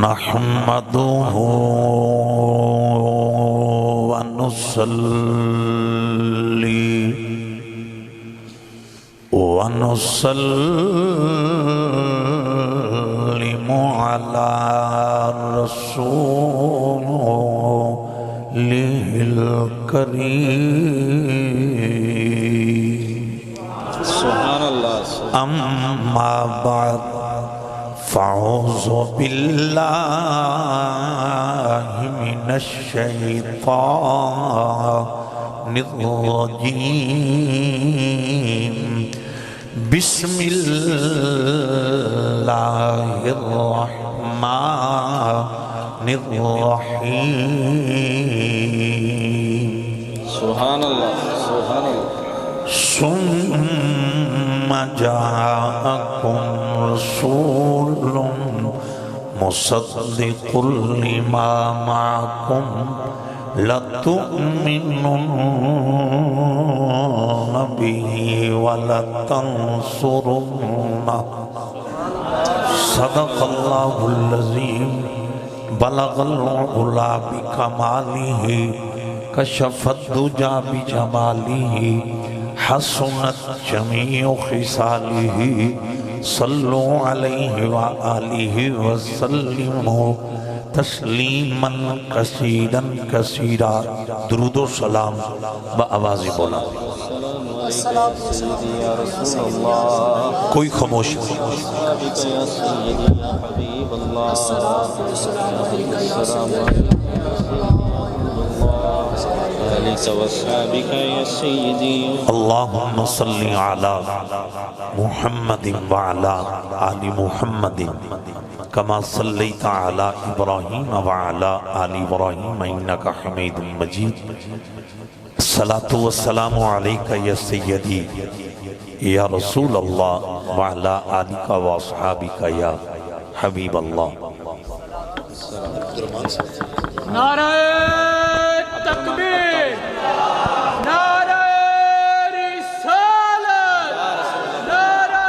نحمده ونصلي ونسلم على رسوله الكريم سبحان اللہ أما بعد فأعوذ بالله من الشيطان الرجيم بسم الله الرحمن الرحيم سبحان اللہ سبحان اللہ ثم جاءكم رسول مصدق لما معكم لتؤمنن به ولتنصرنه صدق الله العظيم بلغ العلا بكماله كشف الدجى بجماله حسنت جميع خصاله صلوا عليه وآله وسلموا تسلیما کثیرا کثیرا درود و سلام بآواز بولا کوئی خاموش اللہم صلی علی محمد وعلا آل محمد كما صليت على إبراهيم وعلى آل إبراهيم إنك حميد مجيد الصلاة والسلام عليك يا سيدي يا رسول الله وعلى آلك وأصحابك يا حبيب الله نعرہ تکبیر نعرہ رسالت نعرہ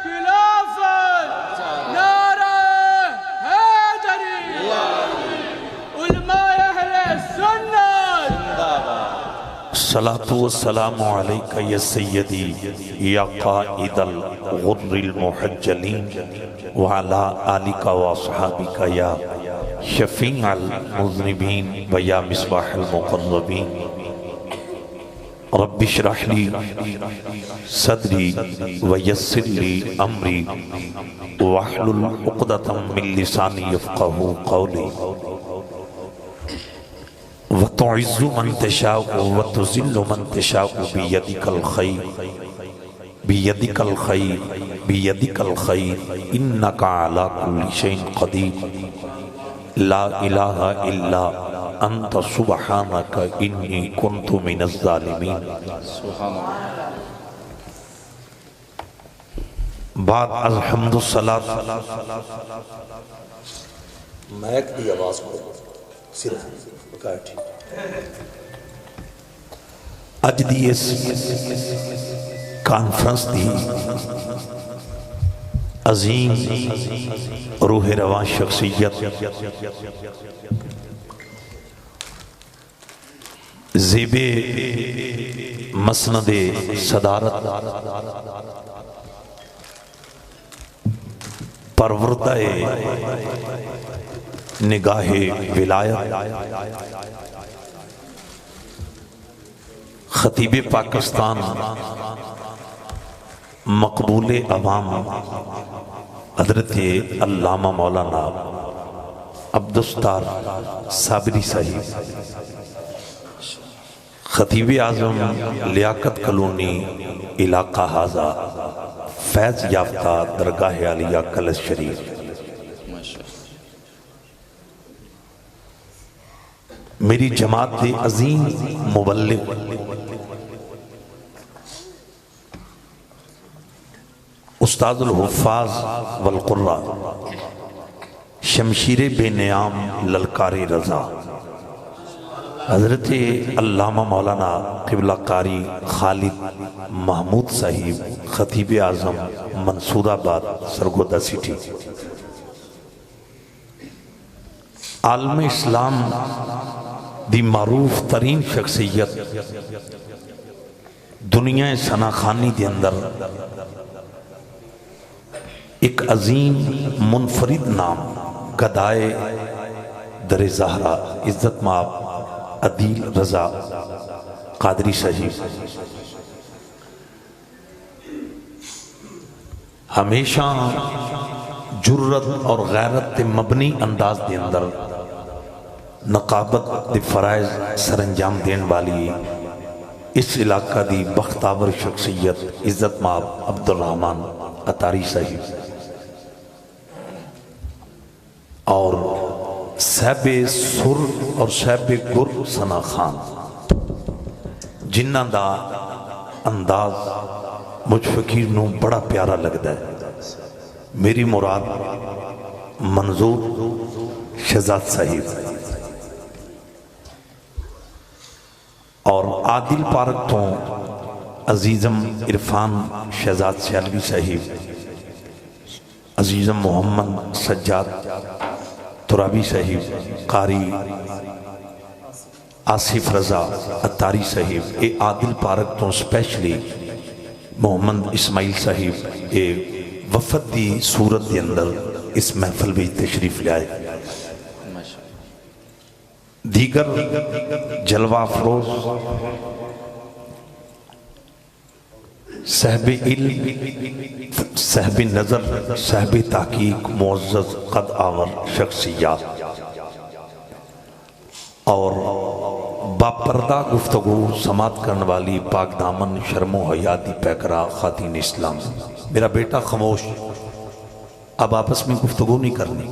خلافت نعرہ حیدری علماء اہل سنت الصلاة والسلام عليك يا سيدي يا قائد الغر المحجلين وعلى آلك وأصحابك يا شفيع المذنبين ويا مصباح المقربين رب اشرح لي صدري ويسر لي أمري واحلل عقدة من لساني يفقهوا قولي وتعز من تشاء وتذل من تشاء بيدك الخير بيدك الخير بيدك الخير إنك على كل شيء قدير لا إله إلا أنت سبحانك إني كنت من الظالمين بعد الحمد الصلاة میک دی آواز کو صرف بکاٹھی اج دی اس کانفرنس دی عظیم روح رواں شخصیت زیب مسند صدارت پروردہ نگاہ ولایت خطیب پاکستان مقبول عوام حضرت علامہ مولانا عبدالستار صابری صاحب خطیب اعظم لیاقت کلونی علاقہ حاضہ فیض یافتہ درگاہ عالیہ کلش شریف میری جماعت دے عظیم مبلغ استاد الحفاظ والقرآن شمشیر بے نیام للکار رضا حضرت علامہ مولانا قبلہ قاری خالد محمود صاحب خطیب اعظم منصور آباد سرگودہ سٹی عالم اسلام دی معروف ترین شخصیت دنیا ثنا خانی دے اندر ایک عظیم منفرد نام گدائے در زہرا عزت مآب عدیل رضا قادری صاحب ہمیشہ جرت اور غیرت مبنی انداز دے اندر نقابت دے فرائض سر انجام دین والی اس علاقہ دی بختاور شخصیت عزت مآب عبدالرحمن اتاری صاحب اور صاحب سر اور صاحب گر ثنا خان جنہ دا انداز مجھ فقیر نو بڑا پیارا لگتا ہے. میری مراد منظور شہزاد صاحب اور عادل پارک تو عزیزم عرفان شہزاد سیالوی صاحب، عزیزم محمد سجاد ترابی صاحب، قاری آصف رضا اتاری صاحب، اے عادل پارک تو سپیشلی محمد اسماعیل صاحب اے وفد دی صورت دی اندر اس محفل بھی تشریف لے آئے. دیگر جلوہ افروز صاحب علم، صاحب نظر، صاحب تحقیق، معزز قد آور شخصیات اور باپردہ گفتگو سماعت کرنے والی پاک دامن شرم و حیا دی پیکرا خواتین اسلام. میرا بیٹا خاموش، اب آپس میں گفتگو نہیں کرنی،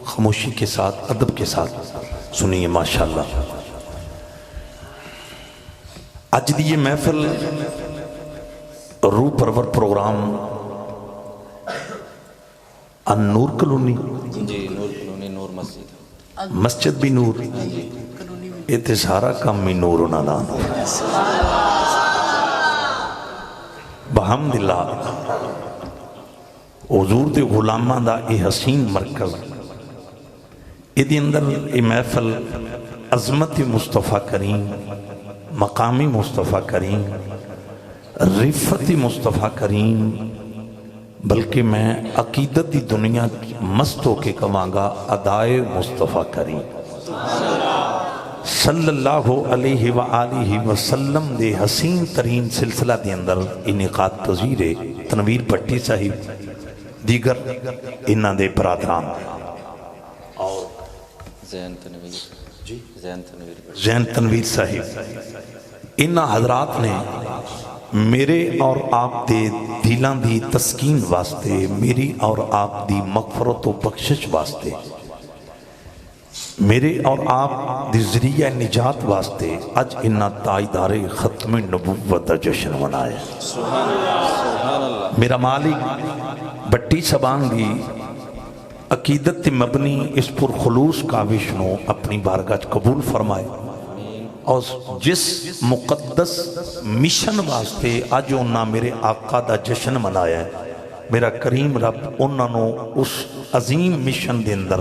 خاموشی کے ساتھ ادب کے ساتھ سنیے. ماشاءاللہ آج دی یہ محفل روح پرور پروگرام نور کلونی، جی نور کلونی، نور مسجد، مسجد بھی نور، یہ تے سارا کام میں نور ہونا لانا. بحمداللہ حضور دے غلامہ دا اے حسین مرکز، ادھی اندر اے محفل عظمت مصطفیٰ کریم، مقامی مصطفیٰ کریم، رفت مصطفیٰ کریم، بلکہ میں عقیدت دی دنیا مست ہو کے کہاں گا ادائے مصطفیٰ کریم صلی اللہ علیہ وآلہ وسلم دے حسین ترین سلسلہ دے اندر انعقاد پذیر تنویر بھٹی صاحب، دیگر انہاں دے برادران اور زین تنویر صاحب، انہاں حضرات نے میرے اور آپ دے دلان دی تسکین واسطے، میری اور آپ دی مغفرت و بخشش واسطے، میرے اور آپ دی ذریعہ نجات واسطے اج انہاں تاجدار ختم نبوت دا جشن منایا. میرا مالک بٹی سبان دی عقیدت مبنی اس پر خلوص کاوش نو اپنی بارگاہ قبول فرمائے اور جس مقدس مشن واسطے آج انہاں میرے آقا دا جشن منایا ہے، میرا کریم رب انہاں نو اس عظیم مشن دے اندر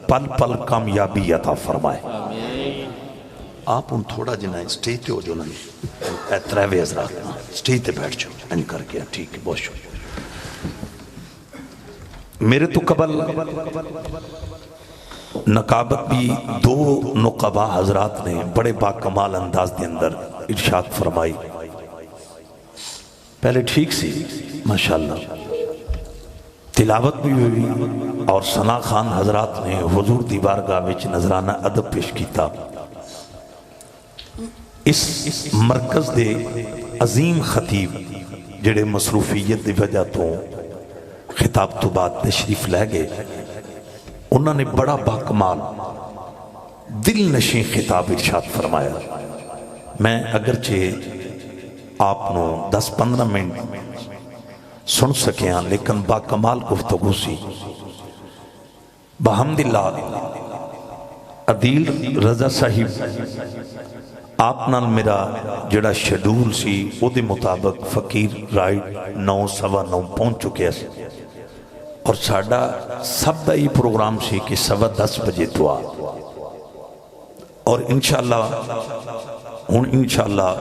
پل پل کامیابی عطا فرمائے. آپ ان تھوڑا جنہیں سٹیج تے ہو جو نہیں تریوے حضرات سٹیج تے بیٹھ جو ان کر کے ٹھیک ہے. بہت شکریہ. میرے تو قبل نقابت بھی دو نقبہ حضرات نے بڑے باکمال انداز دے اندر ارشاد فرمائی. پہلے ٹھیک سی ماشاءاللہ تلاوت بھی ہوئی اور ثنا خان حضرات نے حضور دی بارگاہ وچ نظرانہ ادب پیش کیتا. اس مرکز دے عظیم خطیب جڑے مصروفیت دی وجہ تو خطاب تو بعد تشریف لے گئے، انہوں نے بڑا باکمال دل نشین خطاب ارشاد فرمایا. میں اگرچہ آپ نو 10-15 منٹ سن سکے ہیں لیکن باکمال گفتگو سی. بحمداللہ عدیل رضا صاحب آپ نال میرا جڑا شیڈول سی او دے مطابق فقیر رائٹ 9:15 پہنچ چکے ہیں اور ساڑھا سب دا ہی پروگرام سی کہ 10:15 بجے تو اور انشاءاللہ ہوں انشاءاللہ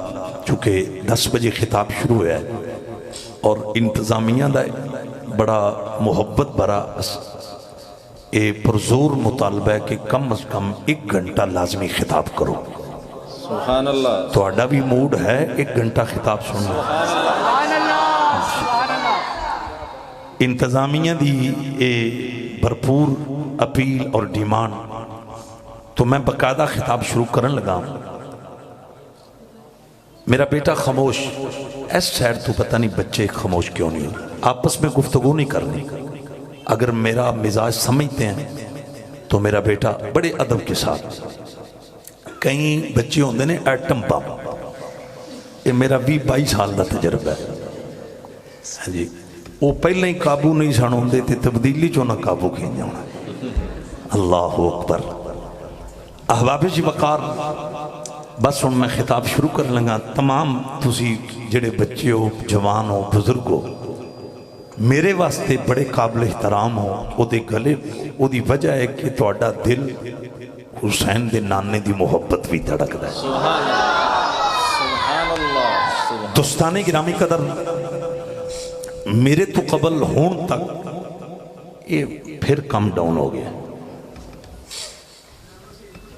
چونکہ 10 بجے خطاب شروع ہوا ہے اور انتظامیہ دا بڑا محبت بڑا اے پرزور مطالبہ ہے کہ کم از کم 1 گھنٹہ لازمی خطاب کرو. سبحان اللہ. تو اڈا بھی موڈ ہے 1 گھنٹہ خطاب سننا. سبحان اللہ سبحان اللہ. انتظامیہ دی اے بھرپور اپیل اور ڈیمانڈ تو میں باقاعدہ خطاب شروع کرن لگا. میرا بیٹا خاموش اس سائڈ تو پتہ نہیں بچے خاموش کیوں نہیں ہوتے, آپس میں گفتگو نہیں کرنی. اگر میرا مزاج سمجھتے ہیں تو میرا بیٹا بڑے ادب کے ساتھ, کئی بچے ہوندے نے ایٹم بم, یہ میرا 20-22 سال دا تجربہ ہے جی. وہ پہلے ہی قابو نہیں سن ہوندے تے تبدیلی چوں نہ قابو کھین جانا. اللہ اکبر. احباب جی وقار, بس ہوں میں خطاب شروع کر لگا. تمام تسی جڑے بچے ہو, جوان ہو, بزرگ ہو, میرے واسطے بڑے قابل احترام ہو. او دے گلے او دی وجہ ہے کہ تہاڈا دل حسین دے نانے دی محبت بھی دھڑکدا ہے. سبحان اللہ. دوستانے گرامی قدر, میرے تو قبل ہون تک یہ پھر کم ڈاؤن ہو گیا.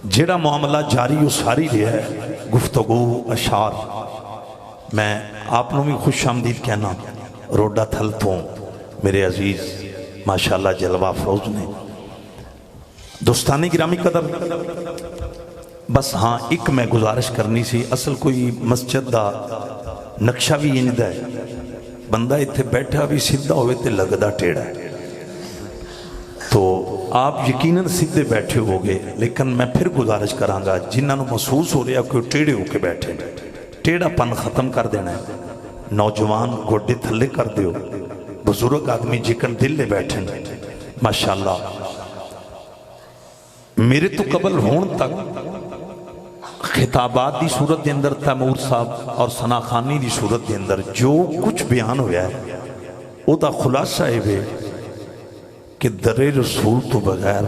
جیڑا معاملہ جاری و ساری لیا ہے, گفتگو اشعار, میں آپ نو بھی خوش آمدید کہنا. روڈا تھل تو میرے عزیز ماشاءاللہ جلوہ افروز نے. دوستانی گرامی قدر, بس ہاں ایک میں گزارش کرنی سی. اصل کوئی مسجد دا نقشہ بھی انج دا ہے, بندہ اتھے بیٹھا بھی سیدھا ہوئے تے لگدا ٹیڑھا ہے. تو آپ یقیناً سیدھے بیٹھے ہو گے, لیکن میں پھر گزارش کرانگا جنہاں نو محسوس ہو رہا کوئی ٹیڑھے ہو کے بیٹھے, ٹیڑھا پن ختم کر دینا ہے. نوجوان گوڑے تھلے کر دیو, بزرگ آدمی جکن دل لے بیٹھیں. ماشاءاللہ میرے تو قبل ہون تک خطابات دی صورت دے اندر تیمور صاحب اور ثنا خانی دی صورت دے اندر جو کچھ بیان ہویا ہے او دا خلاصہ ہے بے کہ در رسول تو بغیر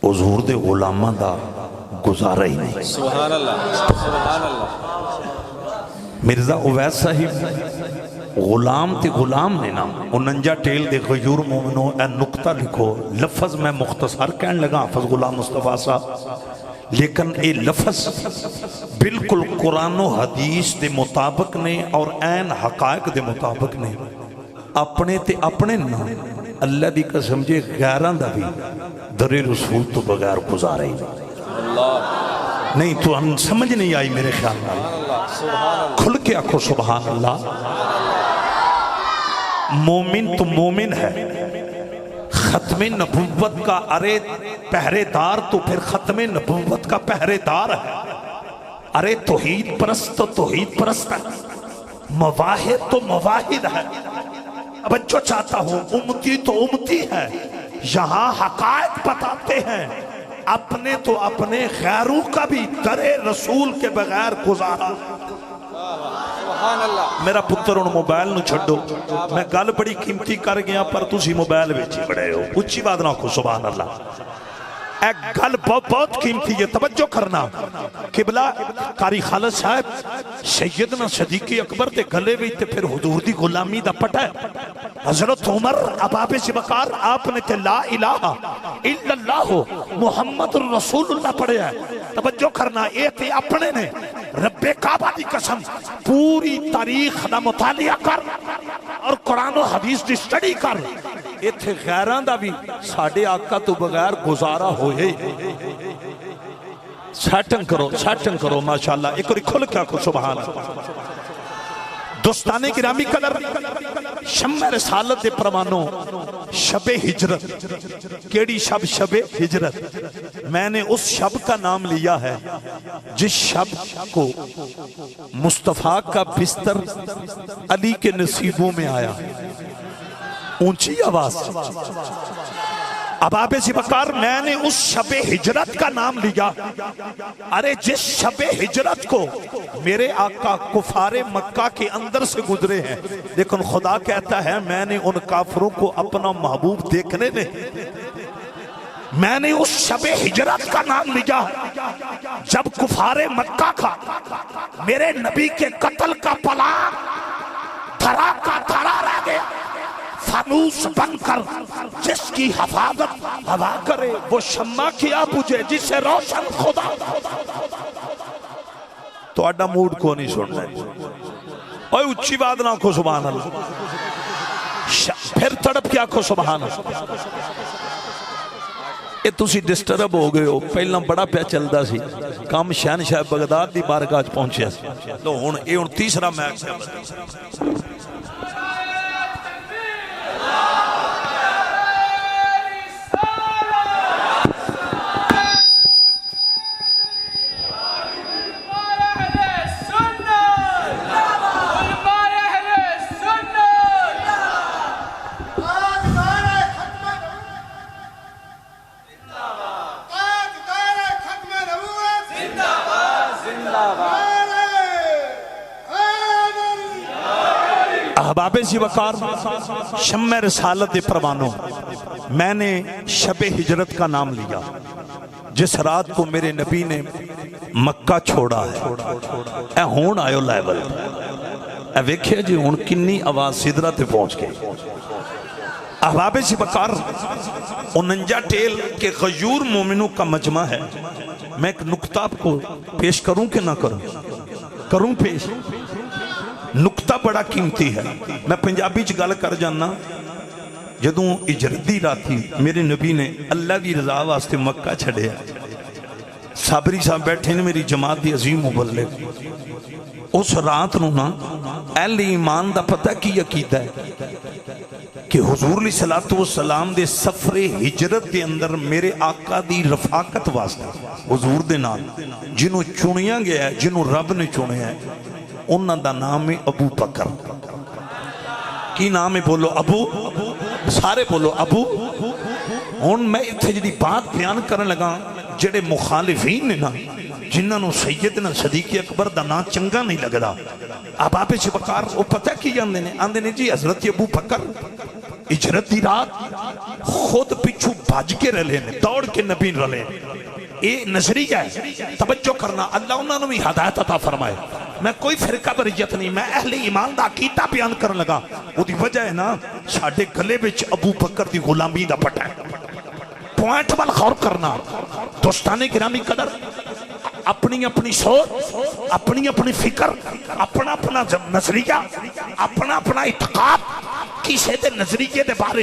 حضور دے غلامہ دا گزارا ہی نہیں. سبحان اللہ. سبحان اللہ. مرزا عویس صاحب غلام تے غلام نے نا, اننجا ٹیل دے غیور مومنوں اے نقطہ لکھو. لفظ میں مختصر کہنے لگا حافظ غلام مصطفیٰ صاحب, لیکن اے لفظ بالکل قرآن و حدیث دے مطابق نے اور این حقائق دے مطابق نے. اپنے تے اپنے نا اللہ دی قسم جے غیران دا بھی در رسول تو بغیر گزارے ہی نہیں. تو ہم سمجھ نہیں آئی میرے خیال میں. کھل کے آکھو سبحان اللہ. مومن تو مومن ہے, ختم نبوت کا ارے پہرے دار تو پھر ختم نبوت کا پہرے دار ہے. ارے توحید پرست تو توحید پرست ہے, مواحد تو مواحد ہے. اب جو چاہتا ہوں امتی تو امتی ہے, یہاں حقائق بتاتے ہیں. اپنے تو اپنے غیروں کا بھی در رسول کے بغیر گزارا. میرا پتر ان موبائل نو چھڑو, میں گل بڑی قیمتی کر گیا پر تسی موبائل بیچی بڑے ہو. اچھی بات نہ کو سبحان اللہ. ایک گل بہت قیمتی ہے, توجہ کرنا. قبلہ قاری خالد صاحب سیدنا صدیق اکبر دے گلے بھی تے پھر حضور دی غلامی دا پٹا ہے. حضرت عمر اباب شبکار آپ نے تے لا الہ الا اللہ محمد رسول اللہ پڑھے ہے. توجہ کرنا, اے تے اپنے نے رب کعبہ دی قسم پوری تاریخ دا مطالعہ کر اور قرآن و حدیث دی سٹڈی کر. ایتھے غیران دا بھی ساڑھے آقا تو بغیر گزارا ہوئے. سیٹنگ کرو ماشاءاللہ. ایک اور کھل کیا کو سبحان اللہ. دوستانے گرامی قدر, شمع رسالت دے پروانوں, شب ہجرت. کیڑی شب؟ شب ہجرت. میں نے اس شب کا نام لیا ہے جس شب کو مصطفیٰ کا بستر علی کے نصیبوں میں آیا. اونچی آواز. اباب ذبکار, میں نے اس شب ہجرت کا نام لیا. ارے جس شب ہجرت کو میرے آقا کفار مکہ کے اندر سے گزرے ہیں, لیکن خدا کہتا ہے میں نے ان کافروں کو اپنا محبوب دیکھنے نہیں, میں نے اس شب ہجرت کا نام لیا ہے جب کفار مکہ کا میرے نبی کے قتل کا پلان دھرا کا دھرا رہ گیا، فانوس بن کر جس کی حفاظت ہوا کرے وہ شمع کیا بجھے جسے روشن خدا۔ تو اڈا موڈ کو نہیں سننا اوہ اچھی بات نہ کو سبحان اللہ، پھر تڑپ کیا کو سبحان اللہ۔ یہ تسی ڈسٹرب ہو گئے ہو، پہلا بڑا پیا چلدا سی کام شہنشاہ بغداد دی بارگاہ پہنچیا سی، تو ہن اے ہن تیسرا میچ ہے۔ احباب سی وقار، شمع رسالت پروانوں، میں نے شب ہجرت کا نام لیا جس رات کو میرے نبی نے مکہ چھوڑا ہے۔ اے ہون آئیو لیول، اے ویکھے جی ہون کنی آواز سدرہ تے پہنچ کے۔ احباب سی وقار، 49 ٹیل کے غیور مومنوں کا مجمع ہے۔ میں ایک نکتہ آپ کو پیش کروں کہ نہ کروں؟ کروں پیش؟ نکتہ بڑا قیمتی ہے، میں پنجابی چ گل کر جانا۔ جدوں ہجرت دی راتی میرے نبی نے اللہ دی رضا واسطے مکہ چھڑیا، صابری صاحب بیٹھے نے میری جماعت دی عظیم مبلغ، اس رات نو نا اہل ایمان دا پتہ کی عقیدہ ہے کہ حضور علیہ السلام دے سفر ہجرت دے اندر میرے آقا دی رفاقت واسطے حضور دے نال جنہوں چنیا گیا ہے، جنہوں رب نے چنیا ہے، انہاں دا نام ہے ابو بکر۔ کی نام ہے؟ بولو ابو، سارے بولو ابو۔ ہن میں اتھے جڑی بات بیان کرن لگا، جڑے مخالفین نے نا جنہاں نو سیدنا صدیق اکبر دا نام چنگا نہیں لگدا، احباب سی وقار وہ پتہ کی جاندے نے؟ آندے نے جی حضرت ابو بکر ہجرت دی رات خود پچھو بھاج کے رلے نے، دوڑ کے نبی رلے۔ اے نظریہ ہے، توجہ کرنا، اللہ انہوں نے بھی ہدایت عطا فرمائے۔ میں کوئی فرقہ بریت نہیں، میں اہل ایمان دا عقیدہ بیان کرنے لگا۔ وہ دی وجہ ہے نا ساڈے گلے وچ ابو بکر دی غلامی دا پٹا ہے۔ پوائنٹ وال غور کرنا، دوستانے گرامی قدر، اپنی اپنی سوچ، اپنی اپنی فکر، اپنا اپنا نظریہ، اپنا اپنا اعتقاد، کسی دے نظریے دے بارے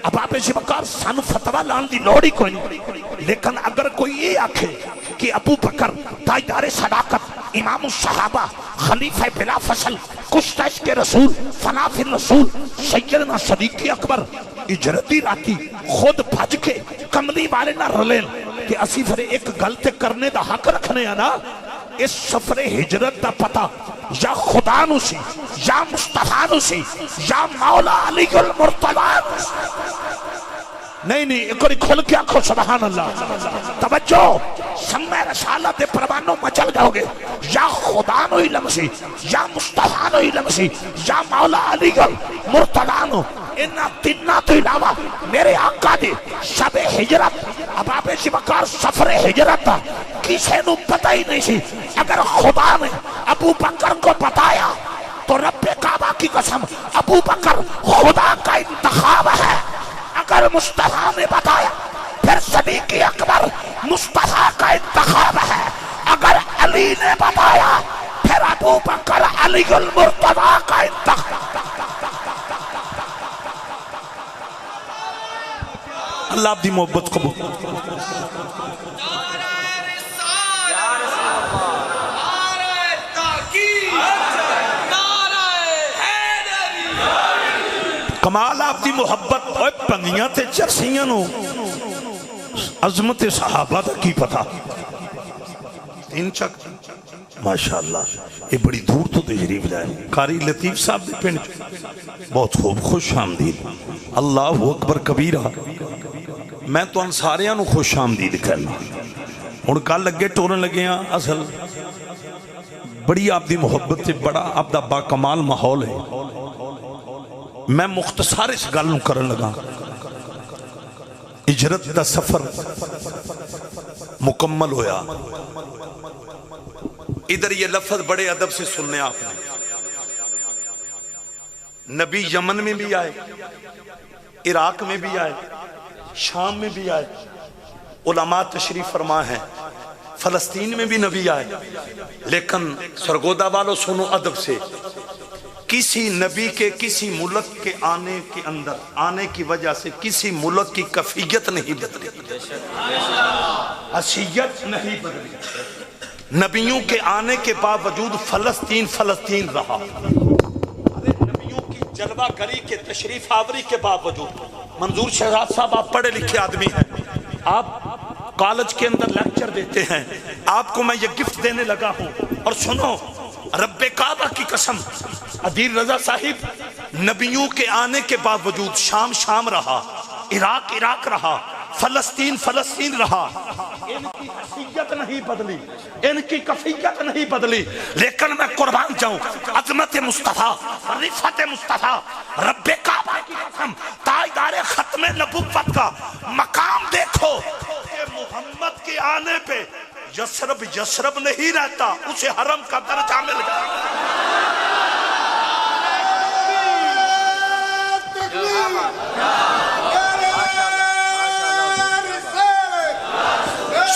احباب سی وقار سانو فتویٰ لان دی لوڑی کوئی نہیں، لیکن اگر کوئی یہ آکھے کہ ابو بکر تاجدار صداقت، امام الصحابہ، خلیفہ بلا فصل، کشتہ عشق رسول، فنا فی الرسول، سیدنا صدیق اکبر ہجرتی راتی خود بھج کے کملی والے نہ رلین کہ اسی پھر ایک غلط کرنے دا حق رکھنے ہیں نا، اس سفر ہجرت دا پتا یا خدا نو سی، یا مصطفیٰ نو سی، یا مولا علی المرتضی نہیں نہیں، ایک اور کھل کے آنکھو سبحان اللہ، توجہ، شمع رسالت پروانوں مچل جاؤ گے، یا خدا نو علم سی، یا مصطفیٰ نو علم سی، یا مولا علی المرتضی نو، انہاں تینہ تو علاوہ میرے آقا دی شب ہجرت، احباب سی وقار سفر ہجرت تھا، کسی نو پتہ ہی نہیں سی۔ اگر خدا نے ابو بکر کو بتایا تو رب کعبہ کی قسم ابو بکر خدا کا انتخاب ہے۔ اگر مصطفیٰ نے بتایا پھر صدیق اکبر مصطفیٰ کا انتخاب ہے۔ اگر علی نے بتایا پھر ابو بکر علی المرتضی کا انتخاب۔ اللہ آپ دی محبت قبول۔ کمال آپ دی محبت، اوہ پنگیاں تے چرسیاں نو عظمت صحابہ دا کی پتا ان چک ماشاءاللہ یہ بڑی دور تو تشریف لائے قاری لطیف صاحب دے پنڈ بہت خوب خوش آمدید اللہ اکبر کبیرہ میں تو انساریاں نو خوش آمدید کرنا اور کال لگے ٹورن لگے ہیں اصل بڑی آپ دی محبت سے بڑا آپ دا با کمال ماحول ہے میں مختصر اس گل نو کرن لگا ہجرت دا سفر مکمل ہویا. ادھر یہ لفظ بڑے ادب سے سننے آپ نے. نبی یمن میں بھی آئے، عراق میں بھی آئے، شام میں بھی آئے، علماء تشریف فرما ہیں، فلسطین میں بھی نبی آئے. لیکن سرگودا والوں سنو ادب سے، کسی نبی کے کسی ملک کے آنے کے اندر آنے کی وجہ سے کسی ملک کی کفیت نہیں بدلی، حیثیت نہیں بدلی. نبیوں کے آنے کے باوجود فلسطین فلسطین رہا. نبیوں کی جلوہ گری کے تشریف آوری کے باوجود، منظور شہزاد صاحب آپ پڑھے لکھے آدمی ہیں، آپ کالج کے اندر لیکچر دیتے ہیں، آپ کو میں یہ گفٹ دینے لگا ہوں. اور سنو، رب کعبہ کی قسم، عدیل رضا صاحب نبیوں کے آنے کے باوجود شام شام رہا، عراق عراق رہا، فلسطین فلسطین رہا. ان کی حیثیت نہیں بدلی، ان کی کفیت نہیں بدلی. لیکن میں قربان جاؤں، عظمت مصطفیٰ، رفعت مصطفیٰ، رب کعبہ کی قسم، تاجدار ختم نبوت کا مقام دیکھو کہ محمد کے آنے پہ یثرب یثرب نہیں رہتا، اسے حرم کا درجہ مل گیا.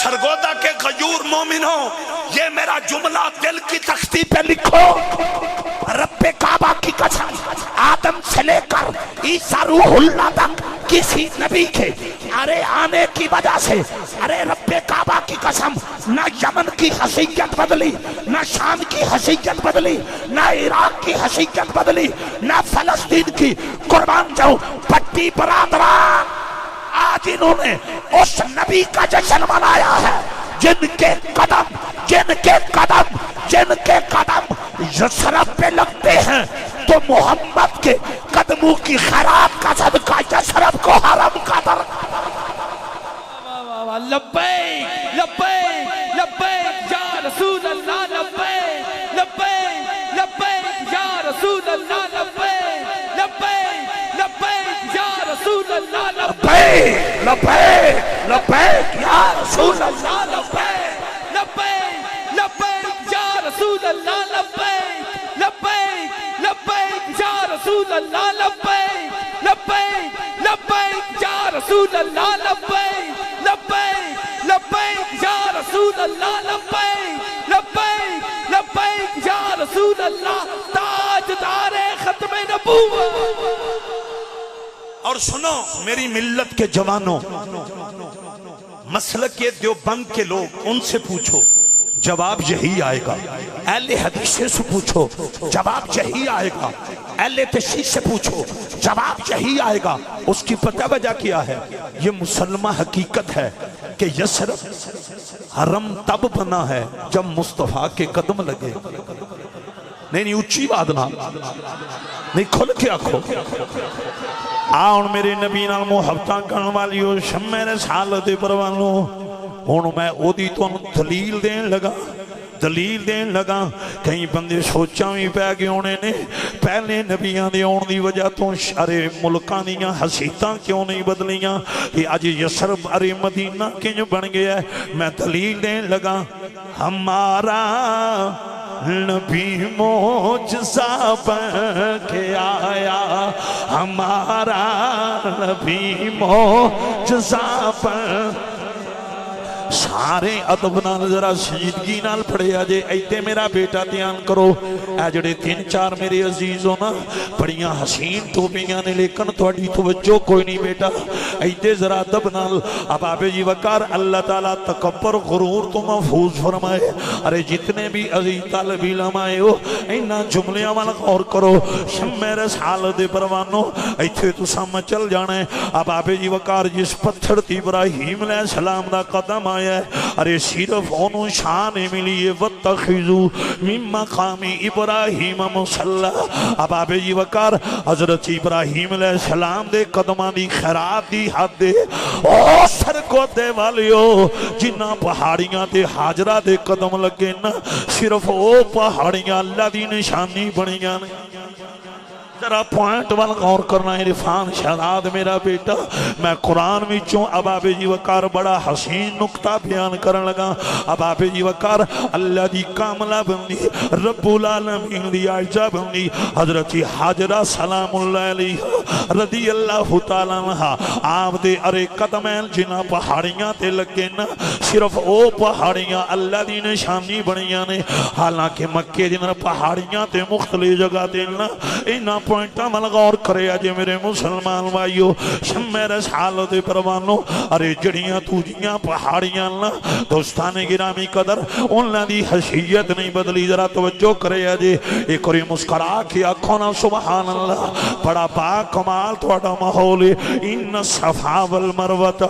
سرگودا کے غیور مومنوں، یہ میرا جملہ دل کی تختی پہ لکھو. رب کعبہ کی قسم، آدم سے لے کر عیسیٰ روح اللہ تک کسی نبی کے ارے آنے کی وجہ سے، ارے رب کعبہ کی قسم، نہ یمن کی حیثیت بدلی، نہ شام کی حیثیت بدلی، نہ عراق کی حیثیت بدلی، نہ فلسطین کی. قربان جاؤں پٹی برادران، آج انہوں نے اس نبی کا جشن منایا ہے جن کے قدم یثرب پہ لگتے ہیں، تو محمد کے قدموں کی خیرات کا صدقہ یثرب کو حرم کا درجہ. لبیک لبیک لبیک یا رسول اللہ، لبیک لبیک لبیک یا رسول اللہ، لبیک لبیک لبیک یا رسول اللہ، لبیک لبیک لبیک یا رسول اللہ، لبیک لبیک لبیک یا رسول اللہ، لبیک لبیک لبیک یا رسول اللہ، لبیک لبیک لبیک یا رسول اللہ، لبیک لبیک لبیک یا رسول اللہ، لبیک لبیک لبیک یا رسول اللہ، تاجدار ختم نبوت. اور سنو میری ملت کے جوانوں، مسلک کے دیوبند کے لوگ، ان سے پوچھو جواب یہی آئے گا. اہل حدیث سے پوچھو جواب یہی آئے گا. اہل تشیع سے پوچھو جواب یہی آئے گا. اس کی پتہ وجہ کیا ہے؟ یہ مسلمہ حقیقت ہے کہ یثرب حرم تب بنا ہے جب مصطفیٰ کے قدم لگے. نہیں اونچی بات نہ، نہیں کھل کے آکھو. آن میرے نبی نال محبتاں کرن والیو، شمع رسالت پروانو. ہن میں اودی تو دلیل دین لگا. کئی بندے سوچاں بھی پہ گئے ہونے نے، پہلے نبیاں دے آن دی وجہ تو ارے ملکاں دیاں حیثیتاں کیوں نہیں بدلیاں، کہ اج یثرب ارے مدینہ کنج بن گیا ہے. میں دلیل دین لگا. ہمارا نبی معجزہ بن کے آیا، ہمارا نبی معجزہ بن. سارے ادب نال ذرا سنجیدگی نال پڑھیا جے. ایتے میرا بیٹا دھیان کرو، اے جڑے 3-4 میرے عزیز ہو نا، بڑیاں حسین ٹوپیاں نے، لیکن تھوڑی توجہ کوئی نہیں بیٹا. ایتے ذرا ادب نال. اب آپ جی وقار اللہ تعالیٰ تکبر غرور تو محفوظ فرمائے. ارے جتنے بھی عزیز طالب علم آئے ہو، اینا جملیاں والا غور کرو. شمع رسالت پروانو، ایتے تو سامنے چل جانے. اب آپ جی وقار جس پتھر تی ابراہیم علیہ السلام دا قدم آئے، ارے صرف انہوں شان ملی ہے وَاتَّخِذُوا مِن مَقَامِ ابراہیم مصلی. اب آپ جی وقار حضرت ابراہیم علیہ السلام دے قدمان دی خیرات دی حد دے. او سرکو دے والیو، جنہ پہاڑیاں دے حاجرہ دے قدم لگے نا، صرف او پہاڑیاں اللہ دی نشانی بنیاں. ذرا پوائنٹ وال غور کرنا عرفان شہزاد میرا بیٹا میں قرآن وچوں اباب جی وقار بڑا حسین نقطہ بیان کرن لگا اباب جی وقار اللہ دی کاملہ بندی رب العالمین دی عائشہ بندی حضرت حاجرہ سلام اللہ علیہ رضی اللہ تعالیٰ عنہ آپ دے ارے قدمین جنہ پہاڑیاں تے لگے نا صرف او پہاڑیاں اللہ دی نشانی بنیاں نے حالانکہ مکے جنہ پہاڑیاں تے مختلف جگہ تے نا اینا پوائنٹا مل غور کرے آجے میرے مسلمان بھائیو شمع رسالو دے پروانو ارے جڑیاں توجیاں پہاڑیاں نا دوستان گرامی قدر انہاں دی حیثیت نہیں بدلی ذرا توجہ کرے آجے ایک اور مسکرا کے آنکھوں نا سبحان اللہ بڑا با کمال تھوڑا ماحول ان صفا والمروت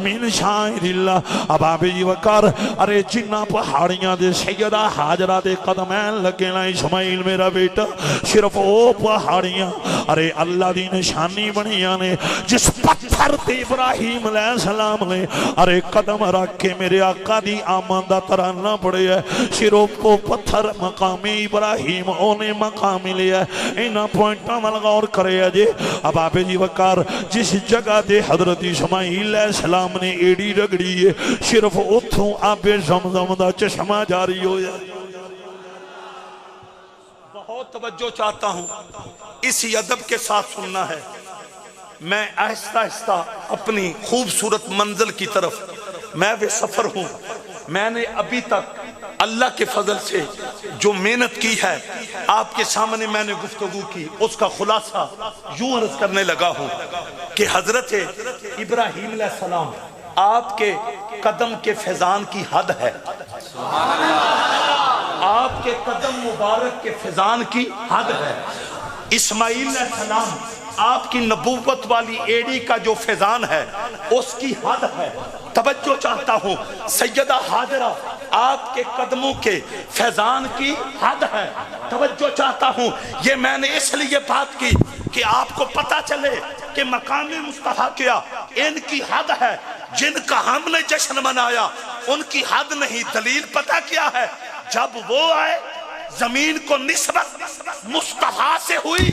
من شاعر اللہ اباب جی وقار ارے جنہ پہاڑیاں دے سیدہ حاجرہ دے قدمین لگے نا اسماعیل میرا بیٹا صرف او پہاڑیاں ارے اللہ دی نشانی بنیاں نے جس پتھر تے ابراہیم علیہ السلام نے ارے قدم رکھ کے میرے آقا دی آماندہ ترانہ پڑے ہے صرف وہ پتھر مقامی ابراہیم اونے مقامی لیا ہے اینا پوائنٹا مل غور کرے ہے جے اباب جی وقار جس جگہ دے حضرت اسماعیل علیہ السلام نے ایڑی رگڑی ہے صرف اتھوں آب زمزم دا چشمہ جاری ہو جائے بہت توجہ چاہتا ہوں اسی ادب کے ساتھ سننا ہے میں آہستہ آہستہ اپنی خوبصورت منزل کی طرف میں وہ سفر ہوں میں نے ابھی تک اللہ کے فضل سے جو محنت کی ہے آپ کے سامنے میں نے گفتگو کی اس کا خلاصہ یوں عرض کرنے لگا ہوں کہ حضرت ابراہیم علیہ السلام آپ کے قدم کے فیضان کی حد ہے آپ کے قدم مبارک کے فیضان کی حد ہے اسماعیل علیہ السلام آپ کی نبوت والی ایڑی کا جو فیضان ہے اس کی حد ہے توجہ چاہتا ہوں سیدہ حاجرہ آپ کے قدموں کے فیضان کی حد ہے توجہ چاہتا ہوں یہ میں نے اس لیے بات کی کہ آپ کو پتا چلے کہ مقام مصطفیٰ کیا ان کی حد ہے جن کا ہم نے جشن منایا ان کی حد نہیں دلیل پتا کیا ہے جب وہ آئے زمین کو نسبت مصطفیٰ سے ہوئی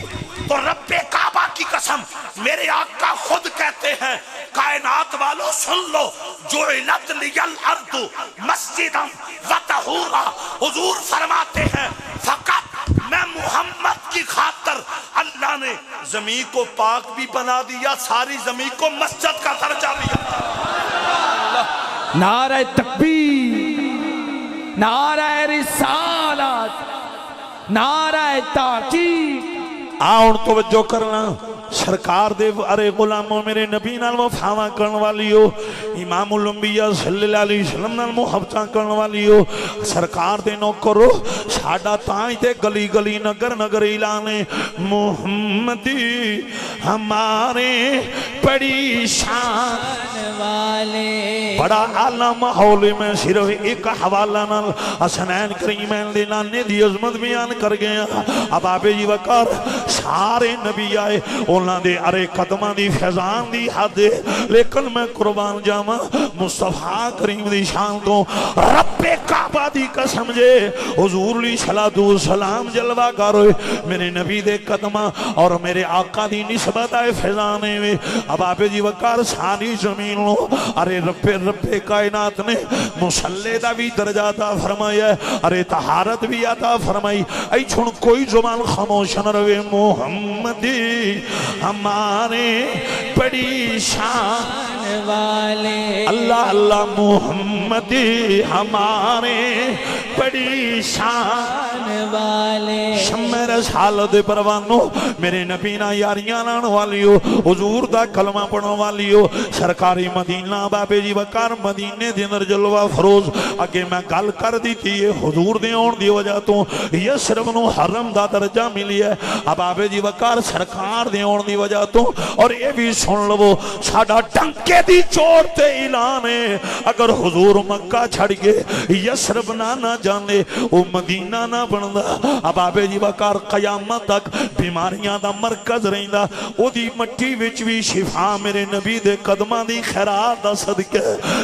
تو رب کعبہ کی قسم میرے آقا خود کہتے ہیں کائنات والوں سن لو جعلت لی الارض مسجدا وطہورا حضور فرماتے ہیں فقط میں محمد کی خاطر اللہ نے زمین کو پاک بھی بنا دیا ساری زمین کو مسجد کا درجہ دیا نعرہ تکبیر نعرہ رسالت نعرہ تحقیق آؤن توجہ کرنا سرکار دے ارے غلاموں میرے نبی نال وفاواں کرن والی ہو امام الانبیاء صلی اللہ علیہ وسلم نال محبتاں کرن والی ہو سرکار دے نوکرو ساڈا تائیں تے گلی گلی نگر نگر اعلان محمدی ہمارے بڑی شان والے بڑا اعلیٰ ماحول میں صرف ایک حوالہ نال حسنین کریمین دے نانے دی عظمت بیان کر گیا اباب جی وقار سارے نبی آئے انہاں دے ارے قدمہ دی فیضان دی حد دے لیکن میں قربان جاما مصطفیٰ کریم دی شان کو رب کعبہ دی قسم جے حضور علیہ السلام جلوہ کروئے میرے نبی دے قدمہ اور میرے آقا دی نسبت آئے فیضانے میں اب آپ جی وقار ساری زمین لو ارے رب کائنات نے مسلح دا بھی درجہ عطا فرمایا ہے ارے طہارت بھی عطا فرمائی ای چھوڑ کوئی زبان خاموش نہ روے محمدی ہمارے بڑی شان والے اللہ اللہ محمدی ہمارے بڑی شان والے شمع رسالت پروانو میرے نبی نا یاریاں لان والی ہو حضور دا کلمہ پڑھن والی ہو سرکاری مدینہ بابے جی وقار مدینے دینر جلوہ فروز اگے میں گل کر دی تھی حضور دے اون دی وجہ تو یسرب نو حرم دا درجہ ملی ہے اب بابے جی وقار سرکار دے اون دی وجہ تو اور یہ بھی سن لو ساڑا ڈنکے دی چوڑ تے اعلان ہے اگر حضور مکہ چھڑ گئے یسرب نہ جانے او مدینہ نہ بندا اب بابے جی وقار قیامت تک بیماریاں دا مرکز رہندا او دی مٹی وچ بھی شفا میرے نبی دے قدماں دی خیرات دا صدقہ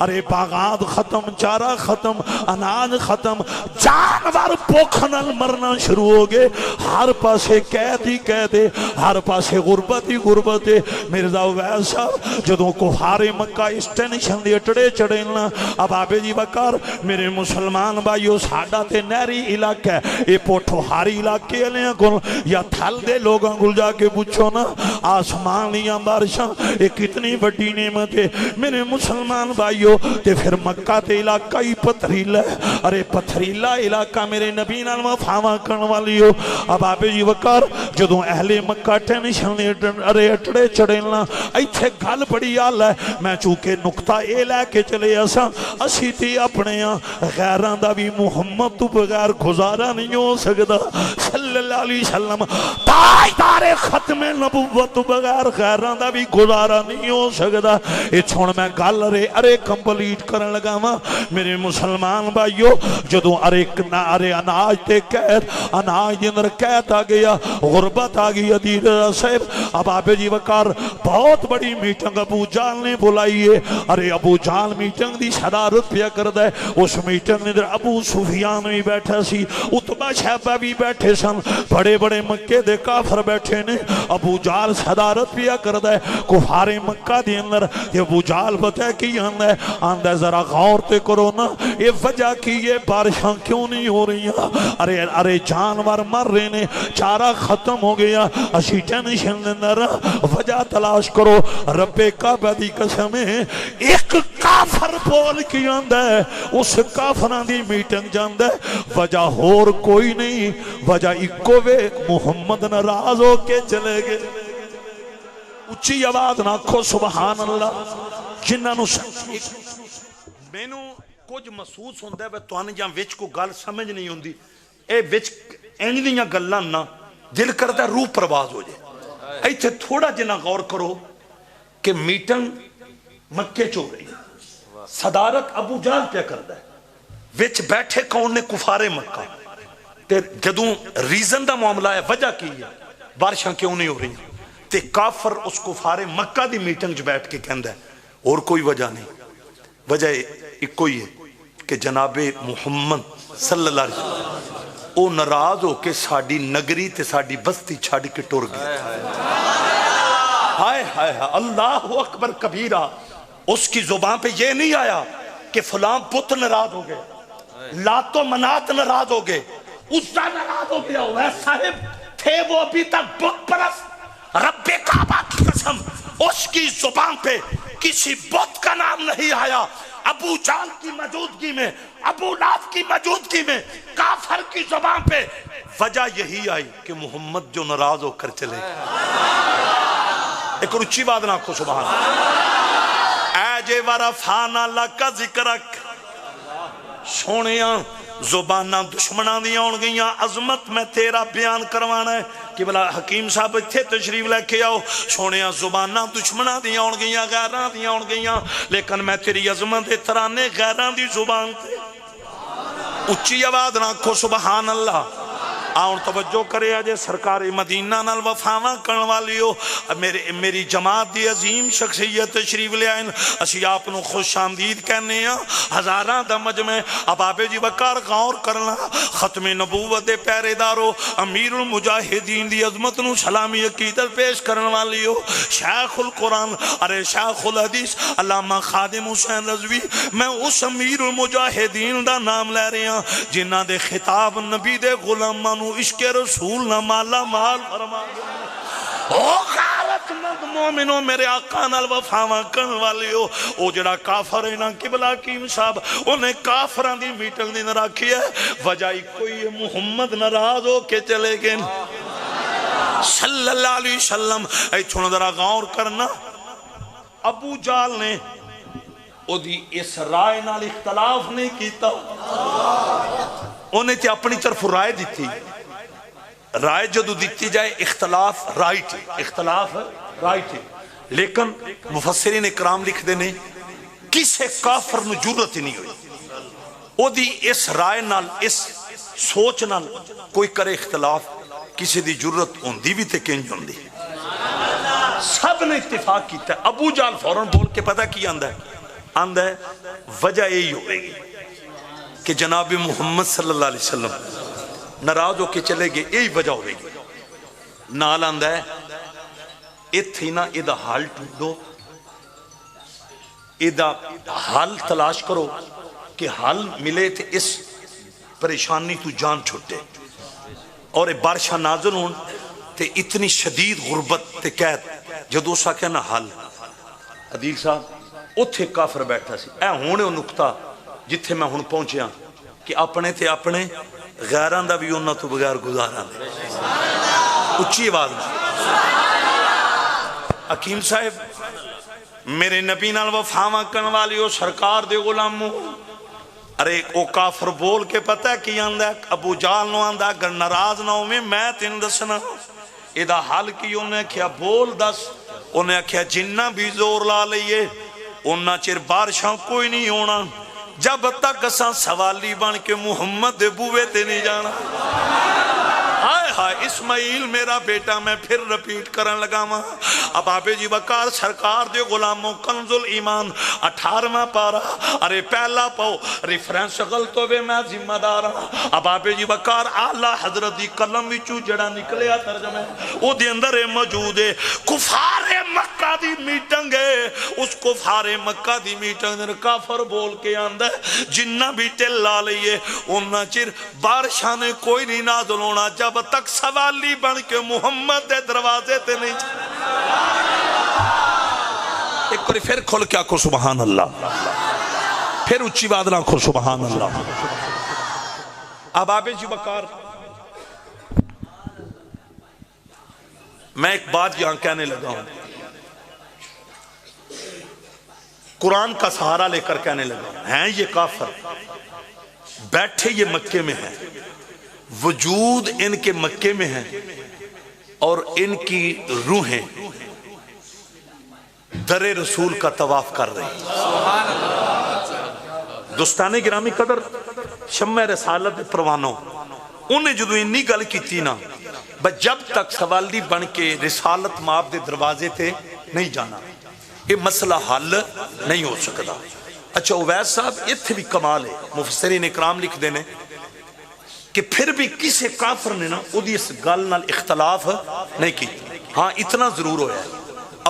ارے باغات ختم، چارہ ختم، اناج ختم، جانور بھوک نال مرنا شروع ہو گئے، ہر پاسے قید ہی قید ہے، ہر پاسے غربت ہی غربت ہے۔ مرزا اویس صاحب جدوں کفار مکہ اس ٹینشن دے اٹڑے چڑے نا، اب آبے جی بکار میرے مسلمان بھائیو ساڈا تے نہری علاقہ ہے، اے پوٹھو ہاری علاقے علیاں کول یا تھل دے لوگاں کول جا کے پوچھو نا، آسمان دیاں بارشاں اے کتنی بڑی نعمت ہے میرے مسلمان بھائیو۔ تے پھر مکہ تے علاقہ ہی پتھریلا ہے، ارے پتھریلا علاقہ میرے نبی نال وفاواں کرن والی ہو۔ اب آبے جی وقار جدوں اہل مکہ ٹینشن ارے اٹڑے چڑے نا، ایتھے گل بڑی آل ہے، میں چونکہ نقطہ اے لے کے چلے اساں اسی تے اپنے غیراں دا بھی محمد تو بغیر گزارا نہیں ہو سکدا صلی اللہ علیہ وسلم، تاجدار ختم نبوت تو بغیر غیراں دا بھی گزارا نہیں ہو سکدا۔ اے چھوڑ میں گل ارے کمپلیٹ کرن لگا وا میرے مسلمان بھائیو، جدوں ارے اناج تے قید، اناج دے اندر قید آ گیا، غربت آ گئی عدید صاحب۔ اب آبے جی وقار بہت بڑی میٹنگ ابو جال نے بلائی ہے، ارے ابو جال میٹنگ دی صدارت پیا کردا ہے، اس میٹنگ نے ابو سفیان بھی بیٹھا سی، عتبہ شیبہ بھی بیٹھے سن، بڑے بڑے مکے دے کافر بیٹھے نے، ابو جال صدارت پیا کردا ہے کفار مکہ دے اندر۔ یہ ابو جال بتا کی آندا ہے ذرا غور تے کرو نا، یہ وجہ کی یہ بارشاں کیوں نہیں ہو رہی ہیں؟ ارے جانور مر رہے نے، چارہ ختم ہو گیا، اسی ٹینشن دے اندر، وجہ تلاش کرو۔ رب کعبہ دی قسم ہے ایک کافر بول کی آندا ہے، اس کافراں دی میٹنگ جاندا ہے، وجہ ہور کوئی نہیں، وجہ اکو وے محمد ناراض ہو کے چلے گئے۔ اچھی آواز نہ کھو سبحان اللہ۔ جنہاں نو مینوں کچھ محسوس ہوندا ہے تواں جاں وچ کو گل سمجھ نہیں ہوندی، اے وچ انج دیاں گلاں نہ دل کردا روح پرواز ہو جائے۔ ایتھے تھوڑا جنا غور کرو کہ میٹنگ مکے چ ہو رہی ہے، صدارت ابو جہل پہ کردا ہے، وچ بیٹھے کون نے؟ کفار مکہ۔ تے جدوں ریزن دا معاملہ ہے، وجہ کی ہے بارشاں کیوں نہیں ہو رہی، تے کافر اس کفار مکہ دی میٹنگ چ بیٹھ کے کہندا ہے اور کوئی وجہ نہیں، وجہ ایک ہی ہے کہ جناب محمد صلی اللہ علیہ وسلم او ناراض ہو کے ساڈی نگری تے ساڈی بستی چھڈ کے ٹر گئے۔ ہائے ہائے اللہ اکبر کبیرہ۔ اس کی زبان پہ یہ نہیں آیا کہ فلاں بت ناراض ہو گئے، لات و منات ناراض ہو گئے، عزا ناراض ہو گیا، وہ صاحب تھے وہ ابھی تک بت پرست۔ رب کعبہ کی قسم اس کی زبان پہ کسی بت کا نام نہیں آیا۔ ابو جہل کی موجودگی میں، ابو لہب کی موجودگی میں، کافر کی زبان پہ وجہ یہی آئی کہ محمد جو ناراض ہو کر چلے۔ ایک اچھی بات نہ کو سبحان اے جے ورفعنا لک ذکرک، سونیاں زباناں دشمناں دیاں ہون گئیاں، عظمت میں تیرا بیان کروانا ہے کہ بلا حکیم صاحب اتھے تشریف لے کے آؤ، سونیاں زباناں دشمناں دیاں ہون گئیاں، غیراں دیاں ہون گئیاں، لیکن میں تیری عظمت ترانے غیراں دی زبان تے اچھی آواز نہ کو سبحان اللہ۔ آؤں توجہ کرے آجے سرکار مدینہ نال وفاواں کرن والی ہو، میری جماعت دی عظیم شخصیت تشریف لے آئین، اسی آپ نو خوش آمدید کہنے ہیں، ہزاراں دا مجمع۔ اب آبے جی وقار غور کرنا، ختم نبوت دے پہرے دارو، امیر المجاہدین دی عظمت نو سلامی عقیدت پیش کرن والی ہو، شیخ القرآن ارے شیخ الحدیث علامہ خادم حسین رضوی، میں اس امیر المجاہدین دا نام لے رہے ہیں جنہ دے خطاب نبی دے غلاماں نو عشق رسول نہ مالا مال فرما گیا۔ او غیرت مند مومنو میرے آقا نال وفاواں کرن والے ہو، او جڑا کافر ہے نا قبلہ حکیم صاحب انہیں کافران دی میٹنگ دی نہ رکھی ہے، وجہ کوئی محمد ناراض ہو کے چلے گئے صلی اللہ علیہ وسلم۔ اے چھوڑا ذرا غور کرنا، ابو جال نے او دی اس رائے نال اختلاف نہیں کیتا، انہیں تے اپنی طرف رائے دیتی، رائے جدو دیتی جائے اختلاف رائٹ ہے، اختلاف رائٹ ہے، لیکن مفسرین اکرام لکھ دینے کسے کافر نو جرت ہی نہیں ہوئی، او دی اس رائے نال اس سوچ نال کوئی کرے اختلاف، کسی دی جرت ہوندی بھی تے کنج ہوندی، سب نے اتفاق کیتا ہے. ابو جال فوراً بول کے پتہ کی آندا ہے وجہ یہی ہوئے گی کہ جناب محمد صلی اللہ علیہ وسلم ناراض ہو کے چلے گئے, یہی وجہ ہوئے گی. نال آندا ہے اتھی نا ایدہ حال ٹھوڑو, ایدہ حال تلاش کرو کہ حال ملے تھے اس پریشانی تو جان چھوٹے, اور بارشاں نازل ہون تے اتنی شدید غربت تے قید جدو سا کہنا حال. عدیل صاحب اتھے کافر بیٹھا سی. اے ہونے وہ نکتہ جتھے میں ہون پہنچیا کہ اپنے تے اپنے غیران دا بھی انہاں تو بغیر گزارا دے. اچھی آواز میں حکیم صاحب میرے نبی نال وفاواں کرن والیو سرکار دے غلامو, ارے او کافر بول کے پتہ ہے کی آندا ہے ابو جال نو آندا اگر ناراض نہ ہوئے میں تین دسنا ایدہ حال کی. انہیں کیا بول دس, انہیں کیا جنہ بھی زور لا لئیے انہاں چر بارشاں کوئی نہیں ہونا جب تک اساں سوالی بن کے محمد دے بوے تے نہیں جانا. ہائے ہائے اسماعیل میرا بیٹا, میں پھر رپیٹ کرن لگا ماں. اب آبے جی وقار سرکار دے غلاموں کنز الایمان 18واں پارا, ارے پہلا پاؤ ریفرنس غلط ہوئے میں ذمہ دار ہاں. اب آبے جی وقار اعلیٰ حضرت دی قلم وچوں جڑا نکلیا ترجمہ او دے اندر موجود ہے کفار مکہ دی میٹنگ ہے. اس کفار مکہ دی میٹنگ دے کافر بول کے آندا ہے جنہ بھی ٹل لا لئیے انہاں چر بارشاں نے کوئی نہیں نازل ہونا جب تک سوالی بن کے محمد دے دروازے تے نہیں. ایک کوئی پھر کھول کے آکھو سبحان اللہ, پھر اچھی بات نہ آکھو سبحان اللہ. اب آبے جی وقار میں ایک بات یہاں کہنے لگا ہوں, قرآن کا سہارا لے کر کہنے لگا ہیں یہ کافر بیٹھے یہ مکے میں ہیں, وجود ان کے مکے میں ہیں اور ان کی روحیں در رسول کا طواف کر رہی ہیں. دوستان گرامی قدر شمع رسالت پروانوں انہیں جدو انی گل کی تھی نا جب تک سوالی بن کے رسالت ماب دے دروازے تے نہیں جانا یہ مسئلہ حل نہیں ہو سکتا. اچھا اویس صاحب اتھے بھی کمال ہے, مفسرین اکرام لکھ دینے کہ پھر بھی کسی کافر نے نا او دی اس گل نال اختلاف نہیں کی. ہاں اتنا ضرور ہویا ہے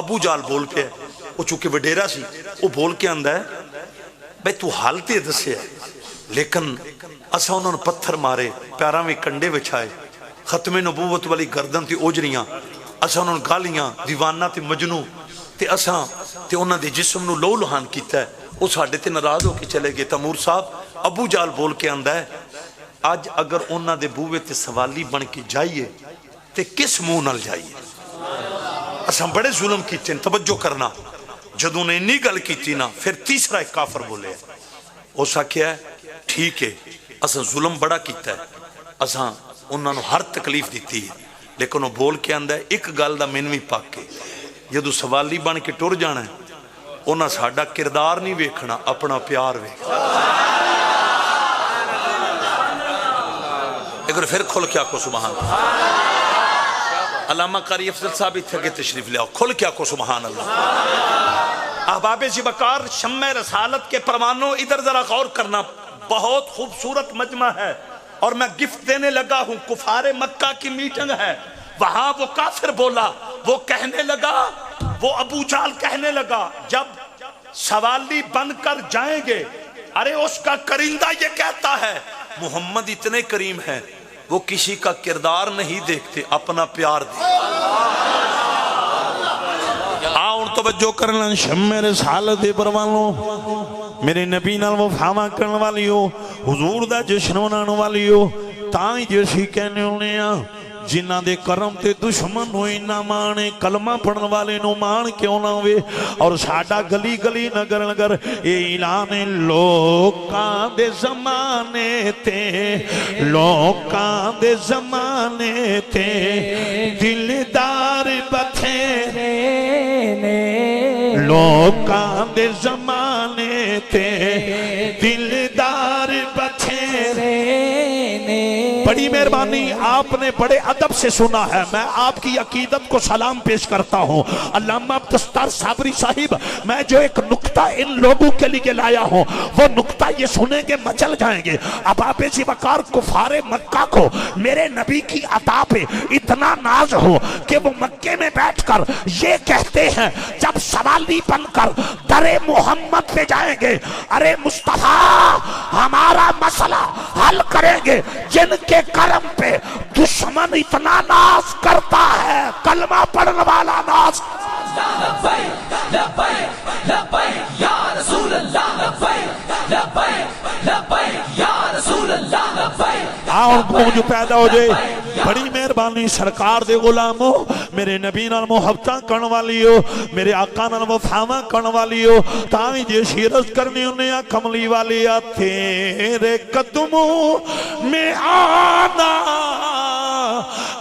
ابو جال بول کے وہ چونکہ وڈیرا سی وہ بول کے آندہ ہے بھئی تو حالتے دسے ہے لیکن اسا انہوں نے پتھر مارے پیراں میں کنڈے بچھائے ختم نبوت والی گردن تی اوجریاں اسا انہوں نے گالیاں دیوانہ تی مجنو تے اسا تے انہوں نے جسم نو لو لہان کیتا ہے اس ہاڑے تے ناراض ہو کے چلے گئے. تیمور صاحب ابو جال بول کے آندہ ہے آج اگر انہوں دے بوے تے سوالی بن کے جائیے تے کس منہ نال جائیے. اساں بڑے ظلم کیتے ہیں, توجہ کرنا. جدوں نے نہیں گل کیتی نا پھر تیسرا ایک کافر بولے او سا کیا ہے ٹھیک ہے اساں ظلم بڑا کیتا ہے, اساں انہوں نے ہر تکلیف دیتی ہے, لیکن وہ بول کے آندہ ہے ایک گل دا منوی پاک کے جدوں سوالی بن کے ٹر جانا ہے انہاں ساڈا کردار نہیں ویکھنا اپنا پیار ویکھنا. اگر پھر کھول کے آکو سبحان اللہ. علامہ قاری افضل صاحب اتھے کے تشریف لے آؤ, کھول کے آکو سبحان اللہ. احباب ذوالفقار شمع رسالت کے پروانوں ادھر ذرا غور کرنا, بہت خوبصورت مجمع ہے اور میں گفٹ دینے لگا ہوں. کفار مکہ کی میٹنگ ہے, وہاں وہ کافر بولا, وہ کہنے لگا, وہ ابو جال کہنے لگا جب سوالی بن کر جائیں گے ارے اس کا کرندہ یہ کہتا ہے محمد اتنے کریم ہے وہ کسی کا کردار نہیں دیکھتے اپنا پیار دیکھتے. آؤں توجہ کرنا شمع رسالت پروانوں میرے نبی نال وفاواں کرن والیو حضور دا جشن منانے والیو تائیں جیسی کہنے ہونے جنہ دے کرم تے دشمن ہوئی نہ مانے کلمہ پڑھن والے نو مان کیوں نہ ہوئے اور ساڈا گلی گلی نگر نگر اے اعلان لوکاں دے زمانے تے لوکاں دے زمانے تے دلدار بتھیرے نے لوکاں دے زمانے تے دلدار بتھیرے نے بڑی مہربانی، آپ نے بڑے ادب سے سنا ہے، میں آپ کی عقیدت کو سلام پیش کرتا ہوں۔ علامہ دستار صابری صاحب، میں جو ایک نکتہ ان لوگوں کے لیے لایا ہوں وہ نکتہ یہ سنیں گے مچل جائیں گے۔ اب آپ ذی وقار کفار مکہ کو میرے نبی کی عطا پہ اتنا ناز ہو کہ وہ مکے میں بیٹھ کر یہ کہتے ہیں جب سوالی بن کر در محمد پہ جائیں گے، ارے مصطفیٰ ہمارا مسئلہ حل کریں گے جن کے کرم پہ دشمن اتنا ناز کرتا ہے، کلمہ پڑھنے والا ناز۔ لبیک لبیک لبیک یا رسول اللہ، لبیک لبیک لبیک یا رسول اللہ، لبیک۔ اور گونج پیدا ہو جائے۔ بڑی مہربانی سرکار دے غلامو، میرے نبی نال محبتاں کرن والی ہو، میرے آقا نال وفاواں کرن والی ہو، تاں جے شیرت کرنی انہیں آ کملی والی آ، تیرے قدموں میں آنا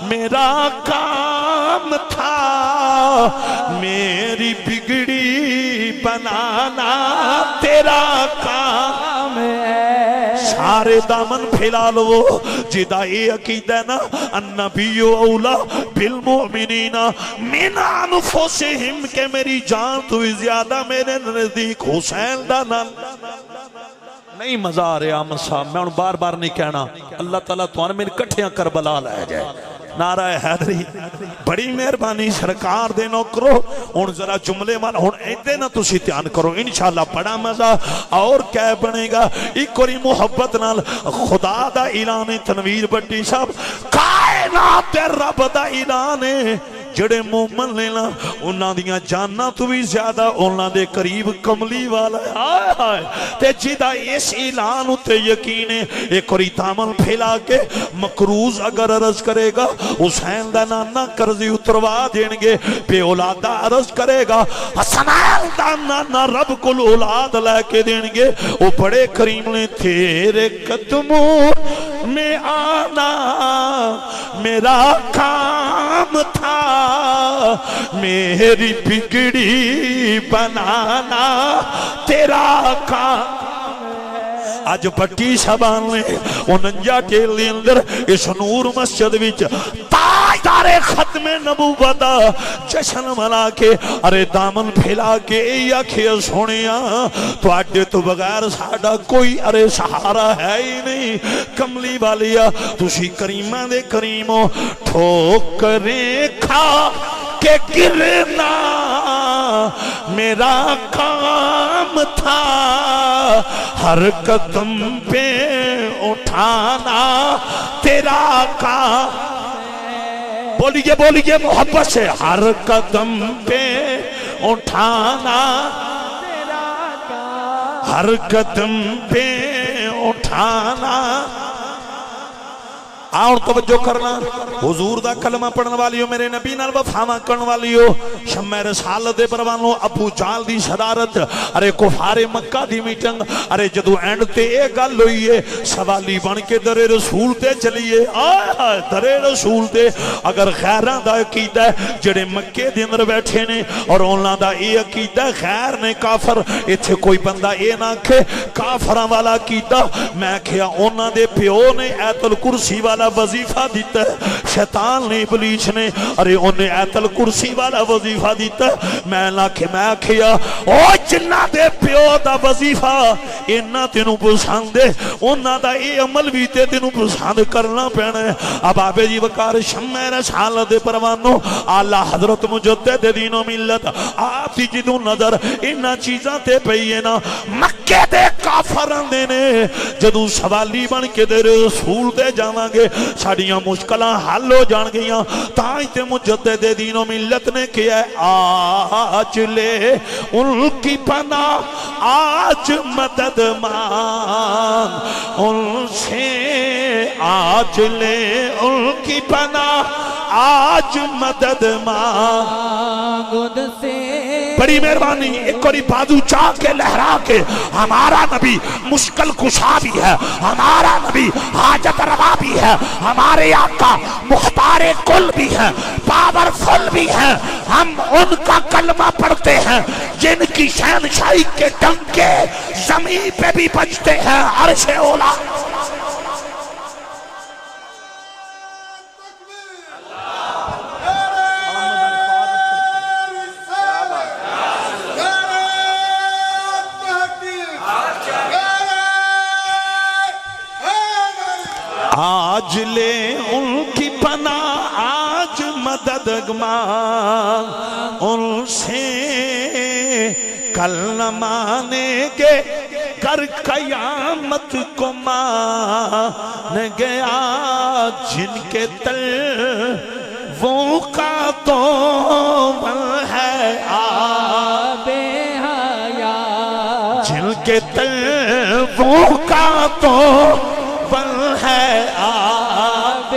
میرا کام تھا، میری بگڑی بنانا تیرا کام ہے۔ سارے دامن پھیلا لو جدا یہ عقیدہ ہے نا، النبی اولا بالمؤمنین من انفسہم، کہ میری جان تو زیادہ میرے نزدیک حسین دا نال نہیں۔ مزہ آ رہے آمد صاحب، میں ان بار بار نہیں کہنا، اللہ تعالیٰ تو آنے میری کٹھیاں کربلا لائے جائے۔ نعرہ حیدری، بڑی مہربانی سرکار دے نوکرو، ان ذرا جملے والا ہن ایدے نہ تسی دھیان کرو، انشاءاللہ بڑا مزہ اور کیا بنے گا۔ ایک اور محبت نال خدا دا اعلان تنویر بٹی صاحب، کائنات رب دا اعلان ہے، جڑے مومن لینا انہاں دیاں جاننا تو بھی زیادہ انہاں دے قریب کملی والا ہے۔ آئے آئے تے جدا اس اعلان تے یقین ہے، ایک اور دامن پھیلا کے مکروز اگر عرض کرے گا حسین دا نانا قرضی اتروا دیں گے، بے اولادہ عرض کرے گا حسنین دا نانا رب کو اولاد لے کے دیں گے۔ وہ بڑے کریم نے تیرے قدموں میں آنا میرا کام تھا، میری بگڑی بنانا تیرا کام۔ آج بٹی شبان نے 49 ٹیل اندر اس نور مسجد وچ تاجدار ختم نبوت جشن منا کے ارے دامن پھیلا کے یا کھے سونیا تو آڈے تو بغیر ساڑا کوئی ارے سہارا ہے ہی نہیں۔ کملی والیا تسی کریمہ دے کریمو، ٹھوکریں کھا کہ گرنا میرا کام تھا، ہر قدم پہ اٹھانا تیرا کام۔ بولیے بولیے محبت سے، ہر قدم پہ اٹھانا تیرا کام، ہر قدم پہ اٹھانا۔ اور توجہ کرنا، حضور دا کلمہ پڑھن والی ہو، میرے نبی نال وفاواں کرن والی ہو، شمع رسالت دے پروانو ابو جہل دی صدارت، ارے کفار مکہ دی میٹنگ، ارے جدو اینڈ تے اے گل ہوئی ہے سوالی بن کے در رسول تے چلیے، آئے در رسول تے۔ اگر خیراں دا عقیدہ ہے جڑے مکے دے اندر بیٹھے نے اور انہاں دا اے عقیدہ خیر نے کافر، ایتھے کوئی بندہ اے نہ کہ کافراں والا عقیدہ، میں کہیا انہاں دے پیو نے ایت الکرسی والا وظیفہ دیتا ہے، شیطان نے ابلیس نے ارے انہیں ایت الکرسی والا وظیفہ دیتا ہے۔ میں نہ کہ میں کھیا او جنہ دے پیو دا وظیفہ انہ تینوں پسند ہے، انہ دا اے عمل بھی تینوں پسند کرنا پینا ہے۔ اب آبے جی وقار شمع رسالت دے پروانو، آلہ حضرت مجدد دین و ملت آپ دی جدو نظر انہ چیزاں تے پئیے نا، مکے دے کافران دینے جدو سوالی بن کے دے رسول دے جاواں گے ساڑیاں مشکلہ حل ہو جان گئیاں۔ تائتے مجدد دین و ملت نے کیا ہے، آج لے ان کی پناہ، آج مدد مانگ ان سے، آج لے ان کی پناہ، آج مدد مانگ ان سے۔ بڑی مہربانی ایک اور بازو چاہ کے لہرا کے، ہمارا نبی مشکل کشا بھی ہے، ہمارا نبی حاجت روا بھی ہے، ہمارے آقا مختار کل بھی ہے، پاورفل بھی ہے۔ ہم ان کا کلمہ پڑھتے ہیں جن کی شہنشاہی کے ڈنکے زمین پہ بھی بجتے ہیں، عرش اولا۔ آج لے ان کی پناہ آج مدد مانگ ان سے کل نہ مانیں گے کر قیامت کو مان گیا جن کے تل وہ کا تو ہے آب حیات جن کے تل وہ کا تو ہے آب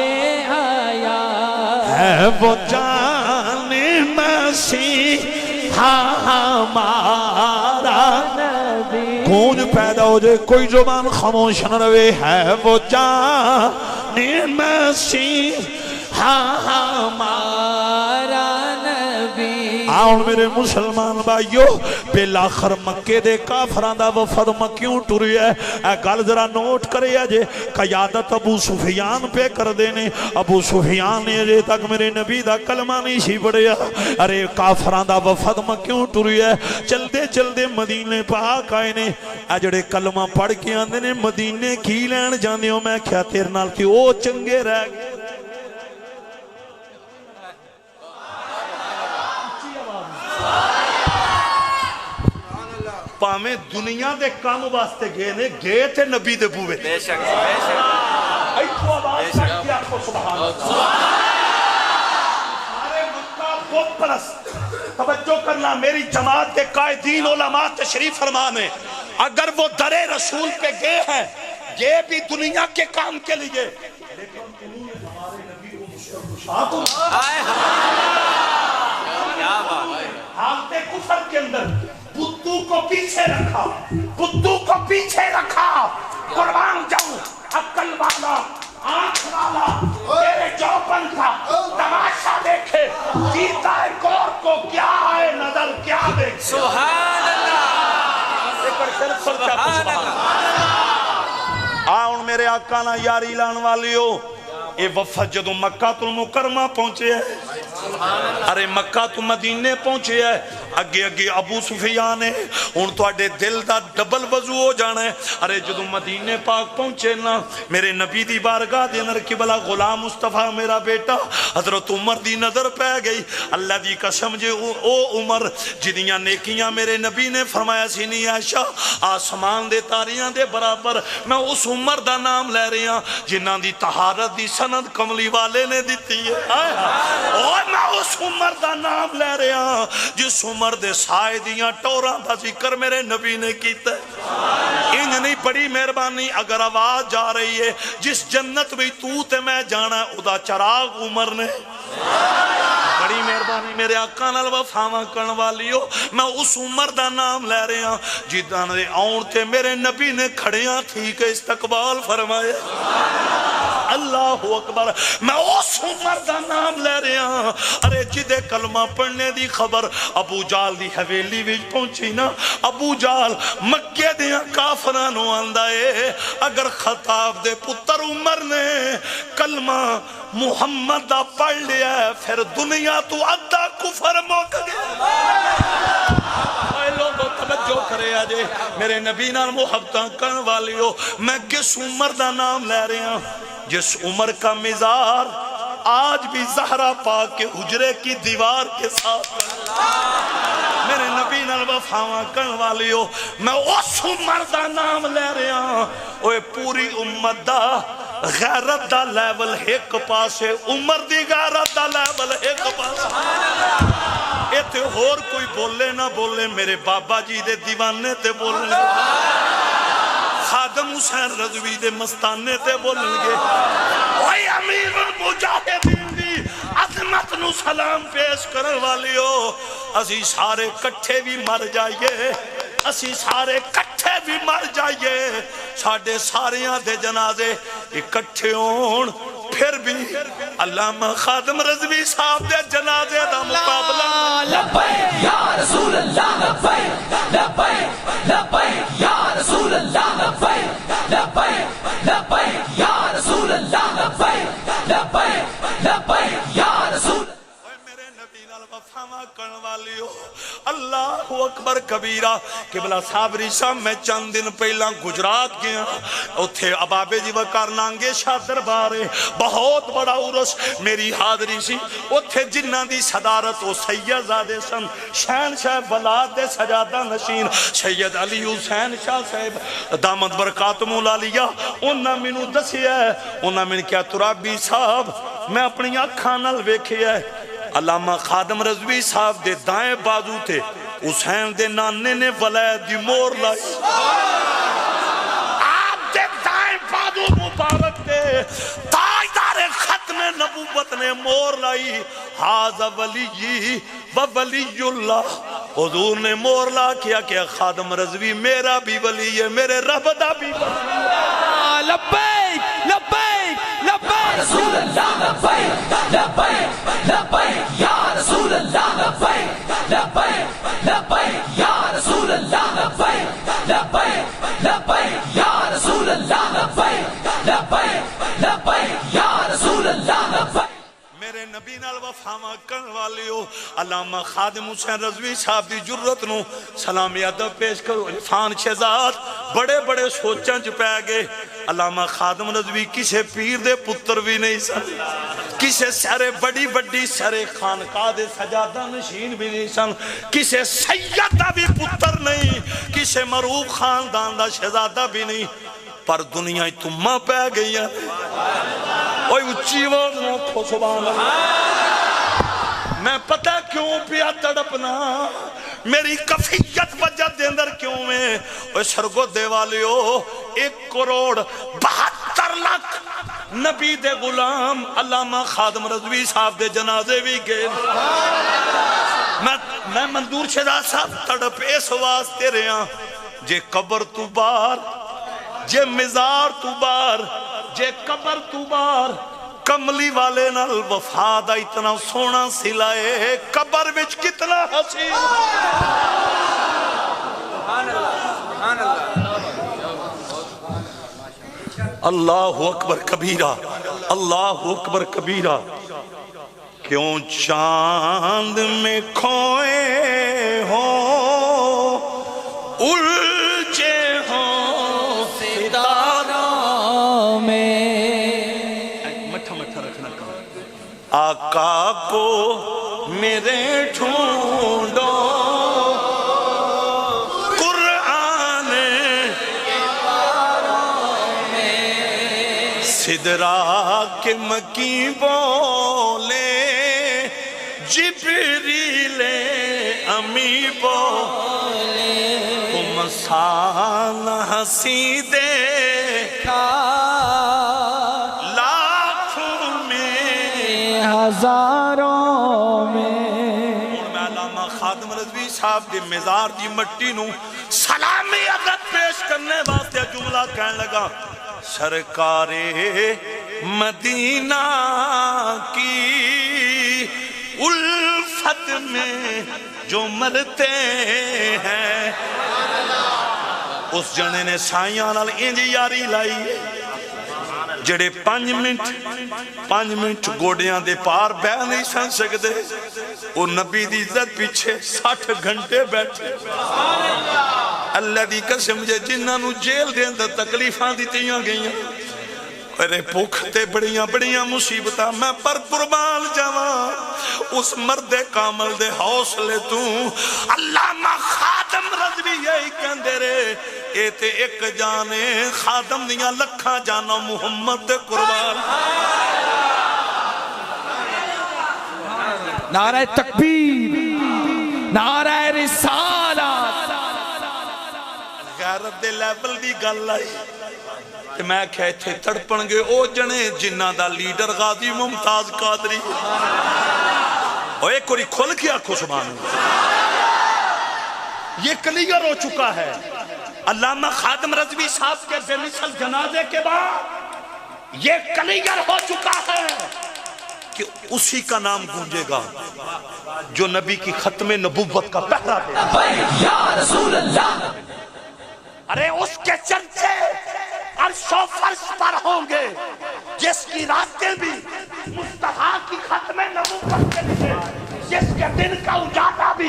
حیات ہے وہ جان مسیحا ہمارا گونج پیدا ہو جائے کوئی زبان خاموش نہ رہے ہے وہ جان مسیحا ہمارا نبی آؤں میرے مسلمان بھائیو بالآخر مکے دے کافران دا وفد مکیوں ٹوری ہے اے گل ذرا نوٹ کرے جے قیادت ابو سفیان پہ کر دینے ابو سفیان نے جے تک میرے نبی دا کلمہ نہیں سی پڑیا ارے کافران دا وفد مکیوں ٹوری ہے چل دے مدینے پاک آئے نے اے جڑے کلمہ پڑھ کے آندے نے مدینے کی لین جانے ہو میں کیا تیر نال تھی او چنگے رہ گئے پامیں دنیا دے کام واسطے گئے نے گئے تھے نبی دے بوے بے شک بے شک ایتھو آواز سکتی آپ کو سبحان اللہ سارے مکہ کو پرس توجہ کرنا میری جماعت کے قائدین علماء تشریف فرمانے اگر وہ در رسول پہ گئے ہیں یہ بھی دنیا کے کام کے لیے لیکن انہوں نے ہمارے نبی کو مشکل حالت کفر کے اندر بتو کو پیچھے رکھا قربان جاؤں عقل والا آنکھ والا تیرے چوپن تھا تماشا دیکھے جیتا ہے گور کو کیا ہے نظر کیا دیکھ سبحان اللہ سبحان اللہ آؤں میرے آقا نہ یاری لان والی ہو اے وفد جدو مکہ تو مکرمہ پہنچے ہے ارے مکہ تو مدینے پہنچے ہے اگے اگے ابو سفیان ہے ان تو اڈے دل دا ڈبل وضو ہو جانا ہے ارے جدو مدینے پاک پہنچے نا میرے نبی دی بارگاہ دے اندر کی بلا غلام مصطفیٰ میرا بیٹا حضرت عمر دی نظر پہ گئی اللہ دی قسم جے او عمر جدیاں نیکیاں میرے نبی نے فرمایا سی نہیں عائشہ آسمان دے تاریاں دے برابر میں اس عمر دا نام لے رہی ہاں جنہاں دی طہارت دی سند کملی والے نے دیتی ہے اور میں اس عمر دا نام لے رہی ہاں جس عمر دے سائے دیاں ٹوراں دا ذکر میرے نبی نے کیتا ہے انج نہیں بڑی مہربانی اگر آواز جا رہی ہے جس جنت بھی تو تے میں جانا ہے ادا چراغ عمر نے بڑی مہربانی میرے آقا نال وفاواں کرن والی ہو میں اس عمر دا نام لے رہے ہاں جداں دے آن تے میرے نبی نے کھڑیاں تھی کہ استقبال فرمایا اللہ اکبر میں اس عمر دا نام لے رہے ہاں ارے جدے کلمہ پڑھنے دی خبر ابو جال دی حویلی وچ پہنچی نا ابو جال مکے دیاں کافرانوں آندا ہے اگر خطاب دے پتر عمر نے کلمہ محمد دا پڑھ لیا ہے پھر دنیا تو ادھا کفر موک گیا اے لوگوں توجہ کرے آجے میرے نبی نال محبتاں کرن والی ہو میں کس عمر دا نام لے رہے ہاں جس عمر کا مزار آج بھی زہرا پاک کے حجرے کی دیوار کے ساتھ میرے نبی نال وفاواں کرن والی ہو میں اس عمر دا نام لے رہے ہاں اوے پوری امت دا غیرت دا لیول ایک پاسے عمر دی غیرت دا لیول ایک پاسے ایتے اور کوئی بولے نہ بولے میرے بابا جی دے دیوانے تے بولنے خادم حسین رضوی دے مستانے تے بولن گے اوہ امیر المجاہدین دی عظمت نو سلام پیش کرن والی ہو اسی سارے کٹھے بھی مر جائیے اسی سارے کٹھے بھی مر جائیے ساڑھے ساریاں دے جنازے اکٹھے ہون پھر بھی علامہ خادم رضوی صاحب دے جنازے دا مقابلہ لبیک یا رسول اللہ لبیک لبیک لبیک یا رسول اللہ لبیک لبیک لبیک یا رسول اللہ لبیک لبیک لبیک یا رسول میرے نبی نال وفاواں کرن والی ہو اللہ اکبر کبیرہ قبلہ صابری صاحب میں چند دن پہلا گجرات گیا اتھے ابابے جی وقار نانگے شاہ دربارے بہت بڑا عرس میری حاضری سی اتھے جنہ دی صدارت و سید زادے سن شہنشاہ بلاد دے سجادہ نشین سید علی حسین شاہ صاحب دامت برکات مولا لیا انہاں منو دسی ہے انہاں من کیا ترابی صاحب میں اپنی آنکھانل ویکھی ہے علامہ خادم رضوی صاحب دے دائیں بازو تھے حسین دے نانے نے ولید دی مور لائی آپ دے دائیں بازو مبارک دے تاجدار ختم نبوت نے مور لائی حاضر ولی و ولی اللہ حضور نے مور لا کیا کہ خادم رضوی میرا بھی ولی ہے میرے رب دا بھی ولی ہے لبیک لبیک لبیک رسول اللہ لبیک لبیک لبیک یا رسول اللہ لبیک لبیک لبیک یا رسول اللہ لبیک لبیک لبیک یا رسول اللہ لبیک لبیک لبیک یا رسول اللہ لبیک میرے نبی نال وفاواں کرن والیو علامہ خادم حسین رضوی صاحب دی جرت نو سلامی ادب پیش کرو عرفان شہزاد بڑے بڑے سوچاں چ پے گئے علامہ خادم رضوی کسے پیر دے پتر بھی نہیں سن کسے سارے بڑی بڑی سارے خانقاہ دے سجادہ نشین بھی نہیں سن کسے سید دا بھی پتر نہیں کسے مروب خاندان دا شہزادہ بھی نہیں پر دنیا تمہ پہ گئی ہے اوہ اچھی وارد نہ کھو سبحان اللہ میں پتہ کیوں پیا تڑپنا میری کفیت وجہ دے اندر کیوں میں اوہ سرگو دے والیو 1,72 لاکھ نبی دے غلام علامہ خادم رضوی صاحب دے جنازے بھی گئے میں مندور شہزاد صاحب تڑپ اس واسطے رہا جے قبر تو بار جے مزار تو بار جے قبر تو بار کملی والے نال وفادہ اتنا سونا سلائے قبر وچ کتنا حسین اللہ اکبر کبیرہ اللہ اکبر کبیرہ کیوں چاند میں کھوئے ہو الجھے ہو ستاروں میں مٹھا مٹھا رکھنا کام آقا کو میرے ڈھونڈو قرآن سدرا کے مکی بولے جبریل امی بولے مسان ہنسی دیکھا لاکھوں میں ہزاروں میں میں علامہ خادم رضوی صاحب دی مزار دی مٹی نو سلامی عدد پیش کرنے واسطے جملہ کہنے لگا سرکار مدینہ کی الفت میں جو مرتے ہیں اس جنے نے سائیاں نال انج یاری لائی جڑے 5 منٹ گوڑیاں دے پار بہ نہیں سن سکتے وہ نبی دی عزت پیچھے 60 گھنٹے بیٹھے اللہ دی قسم جنہاں نو جیل دے اندر تکلیفاں دیتیاں گئیاں ارے پوکھتے بڑیاں مصیبتاں میں پر قربان جاواں اس مرد کامل دے حوصلے تو علامہ خادم رضوی یہی کہندے رے اے تے ایک جانے خادم دیاں لکھاں جانا محمد دے قربان نعرہ تکبیر نعرہ رسالت غیرت دے لیول دی گل آئی کہ میں کہے تھے تڑپن گے او جنے جنہ دا لیڈر غازی ممتاز قادری اور ایک کوئی کھل کیا کھو سبحان یہ کلیئر ہو چکا ہے علامہ خادم رضوی صاحب کے بے مثل جنازے کے بعد یہ کلیئر ہو چکا ہے کہ اسی کا نام گونجے گا جو نبی کی ختم نبوت کا پہرا دے یا رسول اللہ ارے اس کے چرچے عرش و فرش پر ہوں گے جس کی راتیں بھی مصطفیٰ کی ختم نبوت کے لیے جس کے دن کا اجالا بھی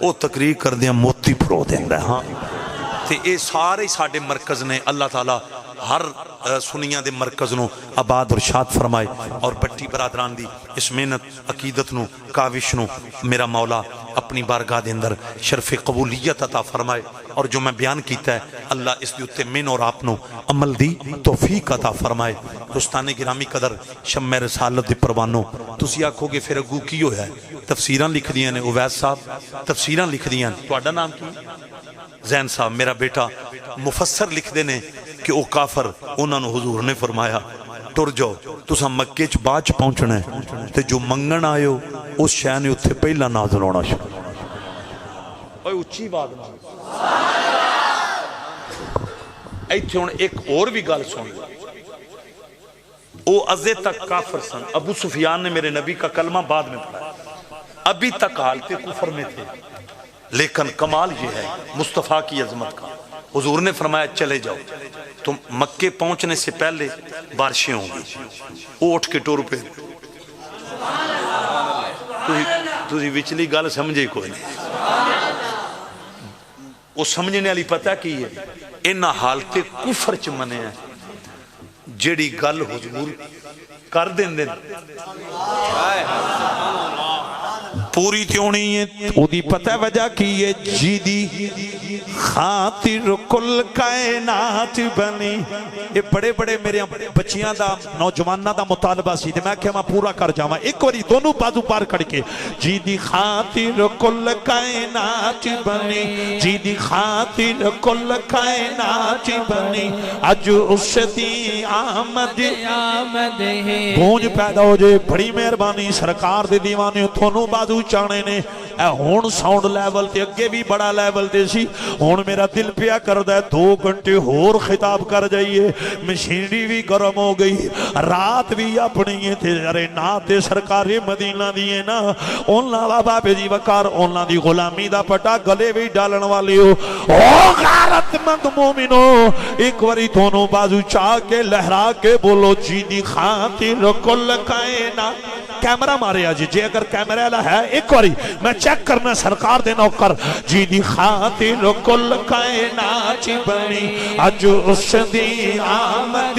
وہ تقریر کر دیا موتی پرو دینا ہاں تے اے سارے ساڈے مرکز نے اللہ تعالیٰ ہر سنیاں دے مرکز نو آباد اور شاد فرمائے اور بٹی برادران دی اس محنت عقیدت نو کاوش نو میرا مولا اپنی بارگاہ دے اندر شرف قبولیت عطا فرمائے اور جو میں بیان کیتا ہے اللہ اس دے اتے من اور آپ نو عمل دی توفیق عطا فرمائے دوستان گرامی قدر شمع رسالت دی پروانو تسی آکھو گے پھر اگو کی ہویا ہے تفسیراں لکھ دیاں نے عویس صاحب تفسیراں لکھ دیاں تہاڈا نام کی زین صاحب میرا بیٹا مفسر لکھ دینے کہ او کافر انہوں نے حضور نے فرمایا ٹر جاؤ تسا مکے چ بعد پہنچنا ہے تے جو منگن آئے ہو اس شے نے اتھے پہلا نازل ہونا شروع اوے اچھی بات نہ ایتھے ہن ایک اور بھی گل سن او ازے تک کافر سن ابو سفیان نے میرے نبی کا کلمہ بعد میں پڑھا ابھی تک حالت کفر میں تھے لیکن کمال یہ ہے مصطفیٰ کی عظمت کا حضور نے فرمایا چلے جاؤ تم مکے پہنچنے سے پہلے بارشیں ہوں گی وہ اٹھ کے ٹور پہ تُسی وچلی گل سمجھے کوئی نہیں وہ سمجھنے والی پتہ کی ہے انہاں حالت کفر چ منے ہیں جیڑی گل حضور کر دین دین پوری تیونی ہے او دی پتہ وجہ کی ہے جی دی خاطر کل کائنات بنی یہ بڑے بڑے میرے بچیاں دا نوجوانہ دا مطالبہ سی میں کہ میں پورا کر جاواں ایک واری دونوں بازو پار کھڑ کے جی دی خاطر کل کائنات بنی جی دی خاطر کل کائنات بنی اج اس دی آمد ہے گونج پیدا ہو جائے بڑی مہربانی سرکار دے دیوانے تھونوں بازو چانے نے اے ہون ساؤنڈ لیول تے اگے بھی بڑا لیول تے سی ہون میرا دل پیا کردہ 2 گھنٹے ہور خطاب کر جائیے مشینری بھی گرم ہو گئی رات بھی اپنی ہے تے ارے نا تے سرکار مدینہ دیئے نا انہاں بابا بے جی وکار انہاں دی غلامی دا پٹا گلے بھی ڈالن والی ہو او غارت مند مومنو ایک واری دونوں بازو چاہ کے لہرا کے بولو جی دی خاطر کل کائنات کیمرہ مارے آجی جی اگر کیمرہ ہے ایک واری میں چیک کرنا سرکار دے نوکر جی دی خاطر کل کائنات بنی اج اس دی آمد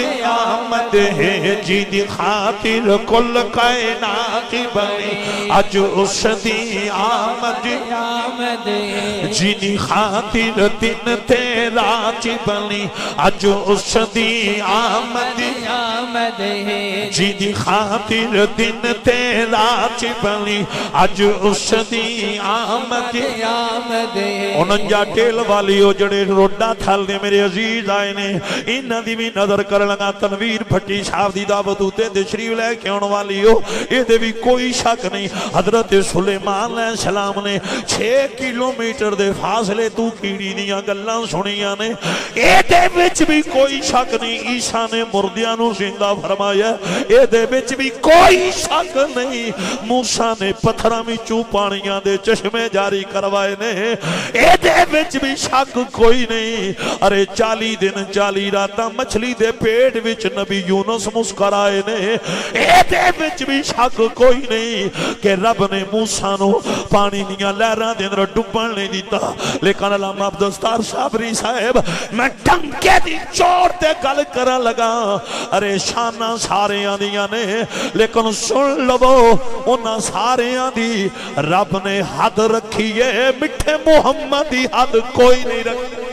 ہے جی دی خاطر کل کائنات بنی اج اس دی آمد ہے جی دی خاطر دن تیرات بنی اج اس دی آمد ہے جی دی خاطر دن تیرات بنی اج اس دی آمد انجا ٹیل والی ہو جڑے روڈا تھال دے میرے عزیز آئے نے انہ دی بھی نظر کر لگا تنویر بھٹی صاحب دی دعوت ہوتے دے شریف لے کے ان والی ہو یہ دے بھی کوئی شک نہیں حضرت سلیمان علیہ السلام نے 6 کلومیٹر دے فاصلے تو کیڑی دیاں گلاں سنیاں نے یہ دے وچ بھی کوئی شک نہیں عیسیٰ نے مردیاں نو زندہ فرمایا یہ دے وچ بھی کوئی شک نہیں موسیٰ نے پتھراں میں پانیاں دے چشمے جاری کروائے نے اے دے وچ بھی شک کوئی نہیں ارے 40 دن 40 راتاں مچھلی دے پیٹ وچ نبی یونس مسکرائے نے اے دے وچ بھی شک کوئی نہیں کہ رب نے موسیٰ نو پانی دیاں لہراں دے اندر ڈبن نہیں دیتا لیکن علامہ عبدالستار صابری صاحب میں ڈنکے دی چوڑ تے گل کرن لگا ارے شانہ سارے آندیاں نے لیکن سن لو انہاں سارے آندی رب نے حد رکھی ہے مٹھے محمد دی حد کوئی نہیں رکھی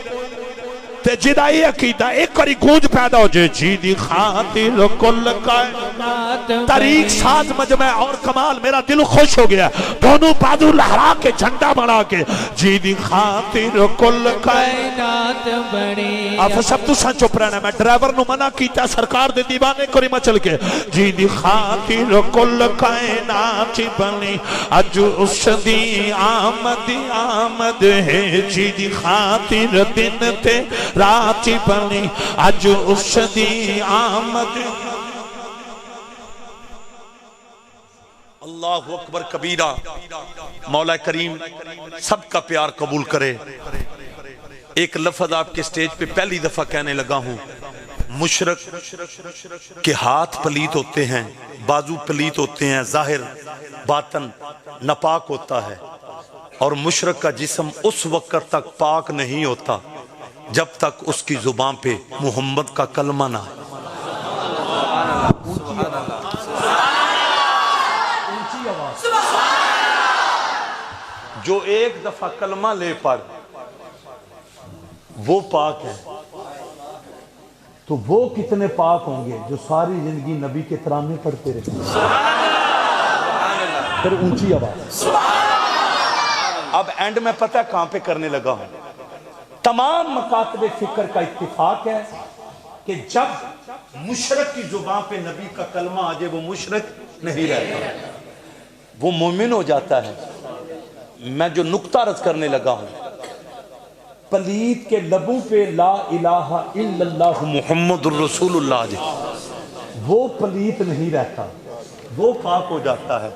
تے جدائی عقیدہ ایک کری گونج پیدا ہو جائے جی دی خاطر کل کائنات طریق ساز مجمع اور کمال میرا دل خوش ہو گیا دونوں بازو لہرا کے جھنڈا بنا کے جی دی خاطر کل کائنات بنی آپ سب تو سن چپ رہنا میں ڈرائیور نو منع کیتا سرکار دے دیوانے کری مچل کے جی دی خاطر کل کائنات بنی اج اس دی آمد ہے جی دی خاطر دن تے رات بنی اج اس دی آمد اللہ اکبر کبیرہ مولا کریم سب کا پیار قبول کرے ایک لفظ آپ کے سٹیج پہ پہلی دفعہ کہنے لگا ہوں مشرک کے ہاتھ پلیت ہوتے ہیں بازو پلیت ہوتے ہیں ظاہر باطن ناپاک ہوتا ہے اور مشرک کا جسم اس وقت تک پاک نہیں ہوتا جب تک اس کی زبان پہ محمد کا کلمہ نہ آئے. جو ایک دفعہ کلمہ لے پڑ وہ پاک ہے، تو وہ کتنے پاک ہوں گے جو ساری زندگی نبی کے ترانے پڑھتے رہے. پھر اونچی آواز. اب اینڈ میں پتہ ہے کہاں پہ کرنے لگا ہوں. تمام مکاتب فکر کا اتفاق ہے کہ جب مشرک کی زبان پہ نبی کا کلمہ آ جائے وہ مشرک نہیں رہتا، وہ مومن ہو جاتا ہے. میں جو نقطہ عرض کرنے لگا ہوں، پلیت کے لبوں پہ لا الہ الا اللہ محمد الرسول اللہ جائے وہ پلیت نہیں رہتا، وہ پاک ہو جاتا ہے.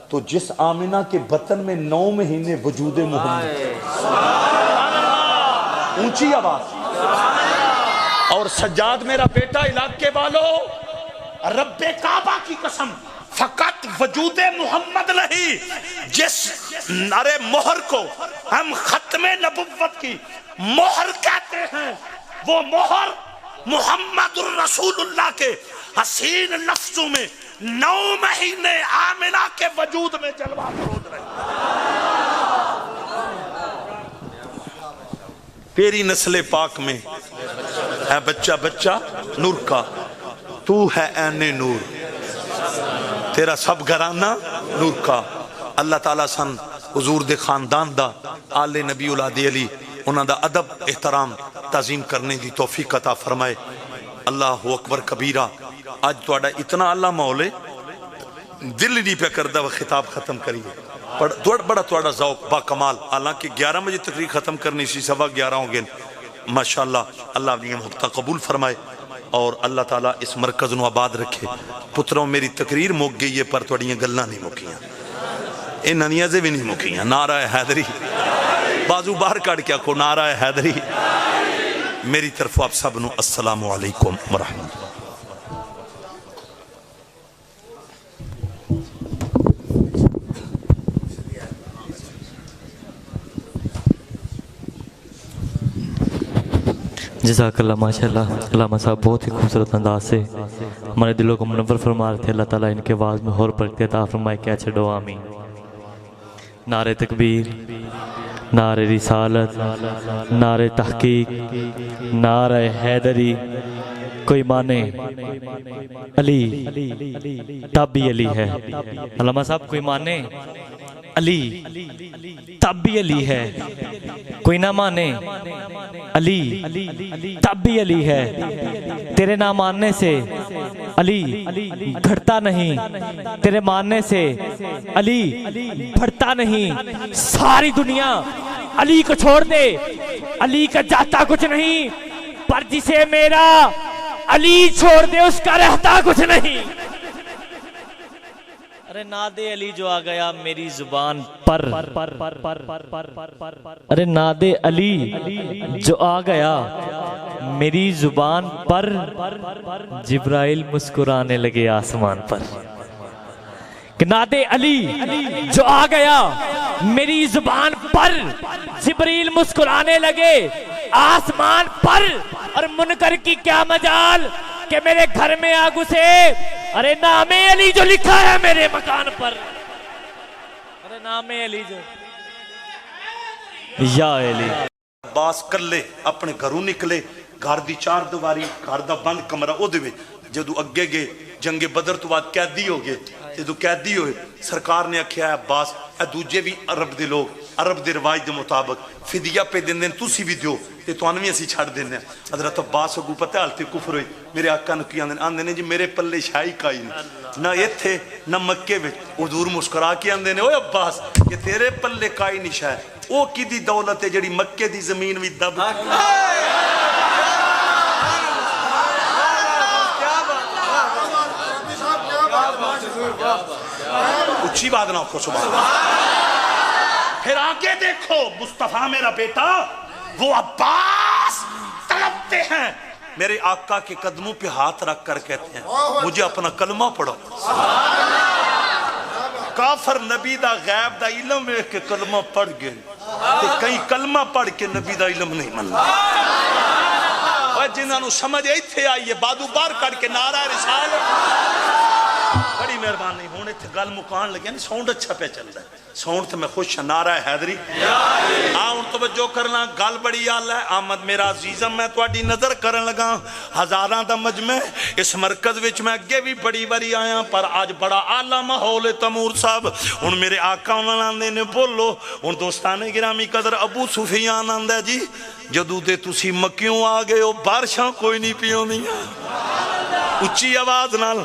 تو جس آمنہ کے بطن میں 9 مہینے وجود محمد، اونچی آواز. اور سجاد میرا بیٹا علاقے والوں، رب کعبہ کی قسم فقط وجود محمد نہیں، جس نعرے مہر کو ہم ختم نبوت کی مہر کہتے ہیں، وہ مہر محمد الرسول اللہ کے حسین لفظوں میں 9 مہینے آمنہ کے وجود میں جلوہ فروز رہے. تیری نسل پاک میں ہے بچہ بچہ نور کا، تو ہے عین نور، تیرا سب گھرانہ نور کا. اللہ تعالیٰ سن حضور دے خاندان دا آل نبی اولاد علی انہاں دا ادب احترام تعظیم کرنے دی توفیق عطا فرمائے. اللہ اکبر کبیرہ. آج توڑا اتنا اللہ مولے دل نہیں پہ کردہ وہ خطاب ختم کریے. بڑا توڑا ذوق با کمال. حالانکہ 11 بجے تقریر ختم کرنی سی، 11:15 ہوں گے. ماشاءاللہ اللہ اپنی محبتہ قبول فرمائے اور اللہ تعالیٰ اس مرکز نو آباد رکھے. پتروں میری تقریر موک گئی ہے پر توڑیاں گلنا نہیں موکیاں، اے ننیازے بھی نہیں موکیاں. نعرہ حیدری بازو باہر کاٹ کیا کو نعرہ حیدری. میری طرف آپ سب نو السلام علیکم ورحمۃ اللہ. جزاک اللہ. ماشاءاللہ علامہ صاحب بہت ہی خوبصورت انداز سے ہمارے دلوں کو منور فرما رہے تھے. اللہ تعالیٰ ان کے آواز میں اور برکت عطا فرمائے. کیا چھڑو آمین. نعرہ تکبیر، نعرہ رسالت، نعرہ تحقیق، نعرہ حیدری. کوئی مانے علی تب بھی علی ہے. علامہ صاحب کوئی مانے علی تب بھی علی ہے، کوئی نہ مانے علی تب بھی علی ہے. تیرے نہ ماننے سے علی گھٹتا نہیں، تیرے ماننے سے علی بڑھتا نہیں. ساری دنیا علی کو چھوڑ دے، علی کا جاتا کچھ نہیں، پر جسے میرا علی چھوڑ دے اس کا رہتا کچھ نہیں. ارے ناد علی جو آ گیا میری زبان پر، ارے ناد علی جو آ گیا میری زبان پر، جبرائیل مسکرانے لگے آسمان پر. کہ ناد علی جو آ گیا میری زبان پر، جبریل مسکرانے لگے آسمان پر. اور منکر کی کیا مجال کہ میرے گھر میں آ گھسے، ارے نام علی جو لکھا ہے میرے مکان پر. ارے نام علی جو یا علی. عباس کلے اپنے گھروں نکلے، گھر دی 4 دیواری، گھر دا بند کمرہ او دے وچ. جدو اگے گئے جنگ بدر تو بعد قیدی ہو گئے. جدو قیدی ہوئے سرکار نے آکھیا ہے عباس اے دوجے بھی عرب دے لوگ عرب دے رواج دے مطابق فدیہ پہ دین دین تسی بھی دیو تے تو انوی اسی چھڑ دینے. حضرت عباس اگو پتہ حالتی کفر ہوئی. میرے آقا نے کیا آندے نے جی میرے پلے شاہی کائی نہیں، نہ یہ تھے نہ مکے میں. حضور مسکرا کے آندے نے اوے عباس یہ تیرے پلے کائی نہیں شاہ، او کی دی دولت ہے جڑی مکے دی زمین بھی دب. اچھی بات نہ ہو سبحان اللہ. پھر آگے دیکھو مصطفیٰ میرا بیٹا وہ عباس طلبتے ہیں، میرے آقا کے قدموں پہ ہاتھ رکھ کر کہتے ہیں مجھے اپنا کلمہ پڑھو. کافر نبی دا غیب دا علم ہے کہ کلمہ پڑھ گئے تے کئی کلمہ پڑھ کے نبی دا علم نہیں مننا اور جنہاں نو سمجھ ایتھے آئیے بادو بار کر کے نعرہ رسالت بڑی مہربانی ہونے تھے گل مکان لگے نہیں ساؤنڈ اچھا پہ چل رہا ہے ساؤنڈ تو میں خوش ہوں نعرہ حیدری آن توجہ کرنا گل بڑی آلہ ہے آمد میرا عزیزم میں توڑی نظر کرن لگا ہزاراں دا مجمع اس مرکز وچ میں اگے بھی بڑی بڑی آیا پر آج بڑا آلہ ماحول تمور صاحب ان میرے آقا انہوں نے بولو ان دوستانے گرامی قدر ابو سفیان آندہ جی جدو دے تسی مکیوں آگئے ہو بارشاں کوئی نہیں پیوں نہیں اچھی آواز نال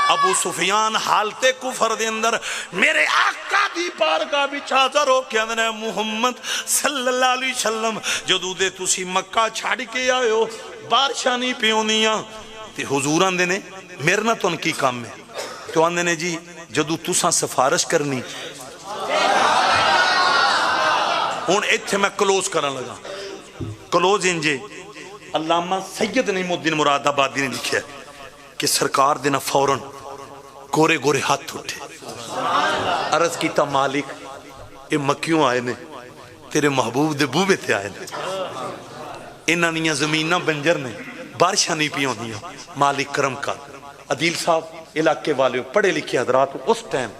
ابو سفیان حالت کفر دے اندر میرے آقا دی بارگاہ بھی چادر ہو کے اندر محمد صلی اللہ علیہ وسلم جدو دے تسی مکہ چھاڑ کے آئے ہو بارشاں نہیں پیونیاں تے حضور آندے نے میرے نہ تو ان کی کام ہے تو آندے نے جی جدو تساں سفارش کرنی ہون ایتھے میں کلوز کرن لگا کلوز انجے علامہ سید نعیم الدین مراد آبادی نے لکھا ہے کہ سرکار دینا فوراً گورے گورے ہاتھ اٹھے عرض کیتا مالک اے مکیوں آئے نے تیرے محبوب دے بوبے تے آئے نے انہاں نیاں زمینہ بنجر نے بارشاں نہیں پیوں دیا مالک کرم کا عدیل صاحب علاقے والے پڑھے لکھے حضرات اس ٹائم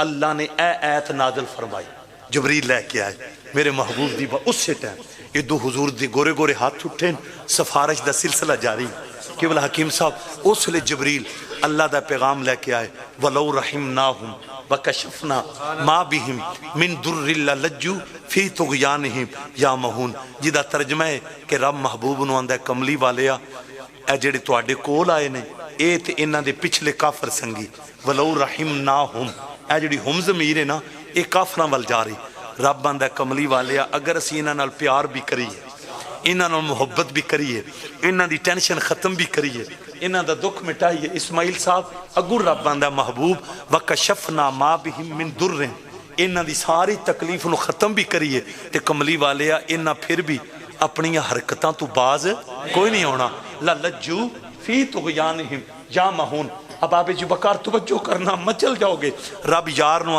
اللہ نے اے ایت نازل فرمائی جبریل لے کے آئے میرے محبوب دی اس سے ٹائم یہ دو حضور دی گورے گورے ہاتھ اٹھیں سفارش دا سلسلہ جاری قبلہ حکیم صاحب اس لئے جبریل اللہ دا پیغام لے کے آئے وَلَوْ رَحِمْنَاهُمْ وَكَشَفْنَا مَا بِهِمْ مِن دُرِّ اللَّجُّ فِي تُغْيَانِهِمْ یا مہون جدہ ترجمہ ہے کہ رب محبوب نو آندہ کملی والیا اے جڑے تو آڈے کول آئے نے اے تے انہ دے پچھلے کافر سنگی وَلَوْ رَحِمْنَاهُمْ اے جڑی ہم ضمیر ہے نا اے کافران وال جاری رب آندہ کملی والیا اگر اسی انہ نال پیار بھی کریے انہ نال محبت بھی کریے انہ دی ٹینشن ختم بھی کریے انہ دا دکھ مٹائیے اسماعیل صاحب اگر رب آندہ محبوب وَكَشَفْنَا مَا بِهِمْ مِن دُرٍ انہ دی ساری تکلیف نو ختم بھی کریے تے کملی والیا انہ پھر بھی اپنی حرکتاں تو باز کوئی نہیں ہونا لَلَجُّ فِي تُغْيَانِهِمْ یا مہون اب آپ جو بکار توجہ کرنا مچل جاؤ گے رب یار نو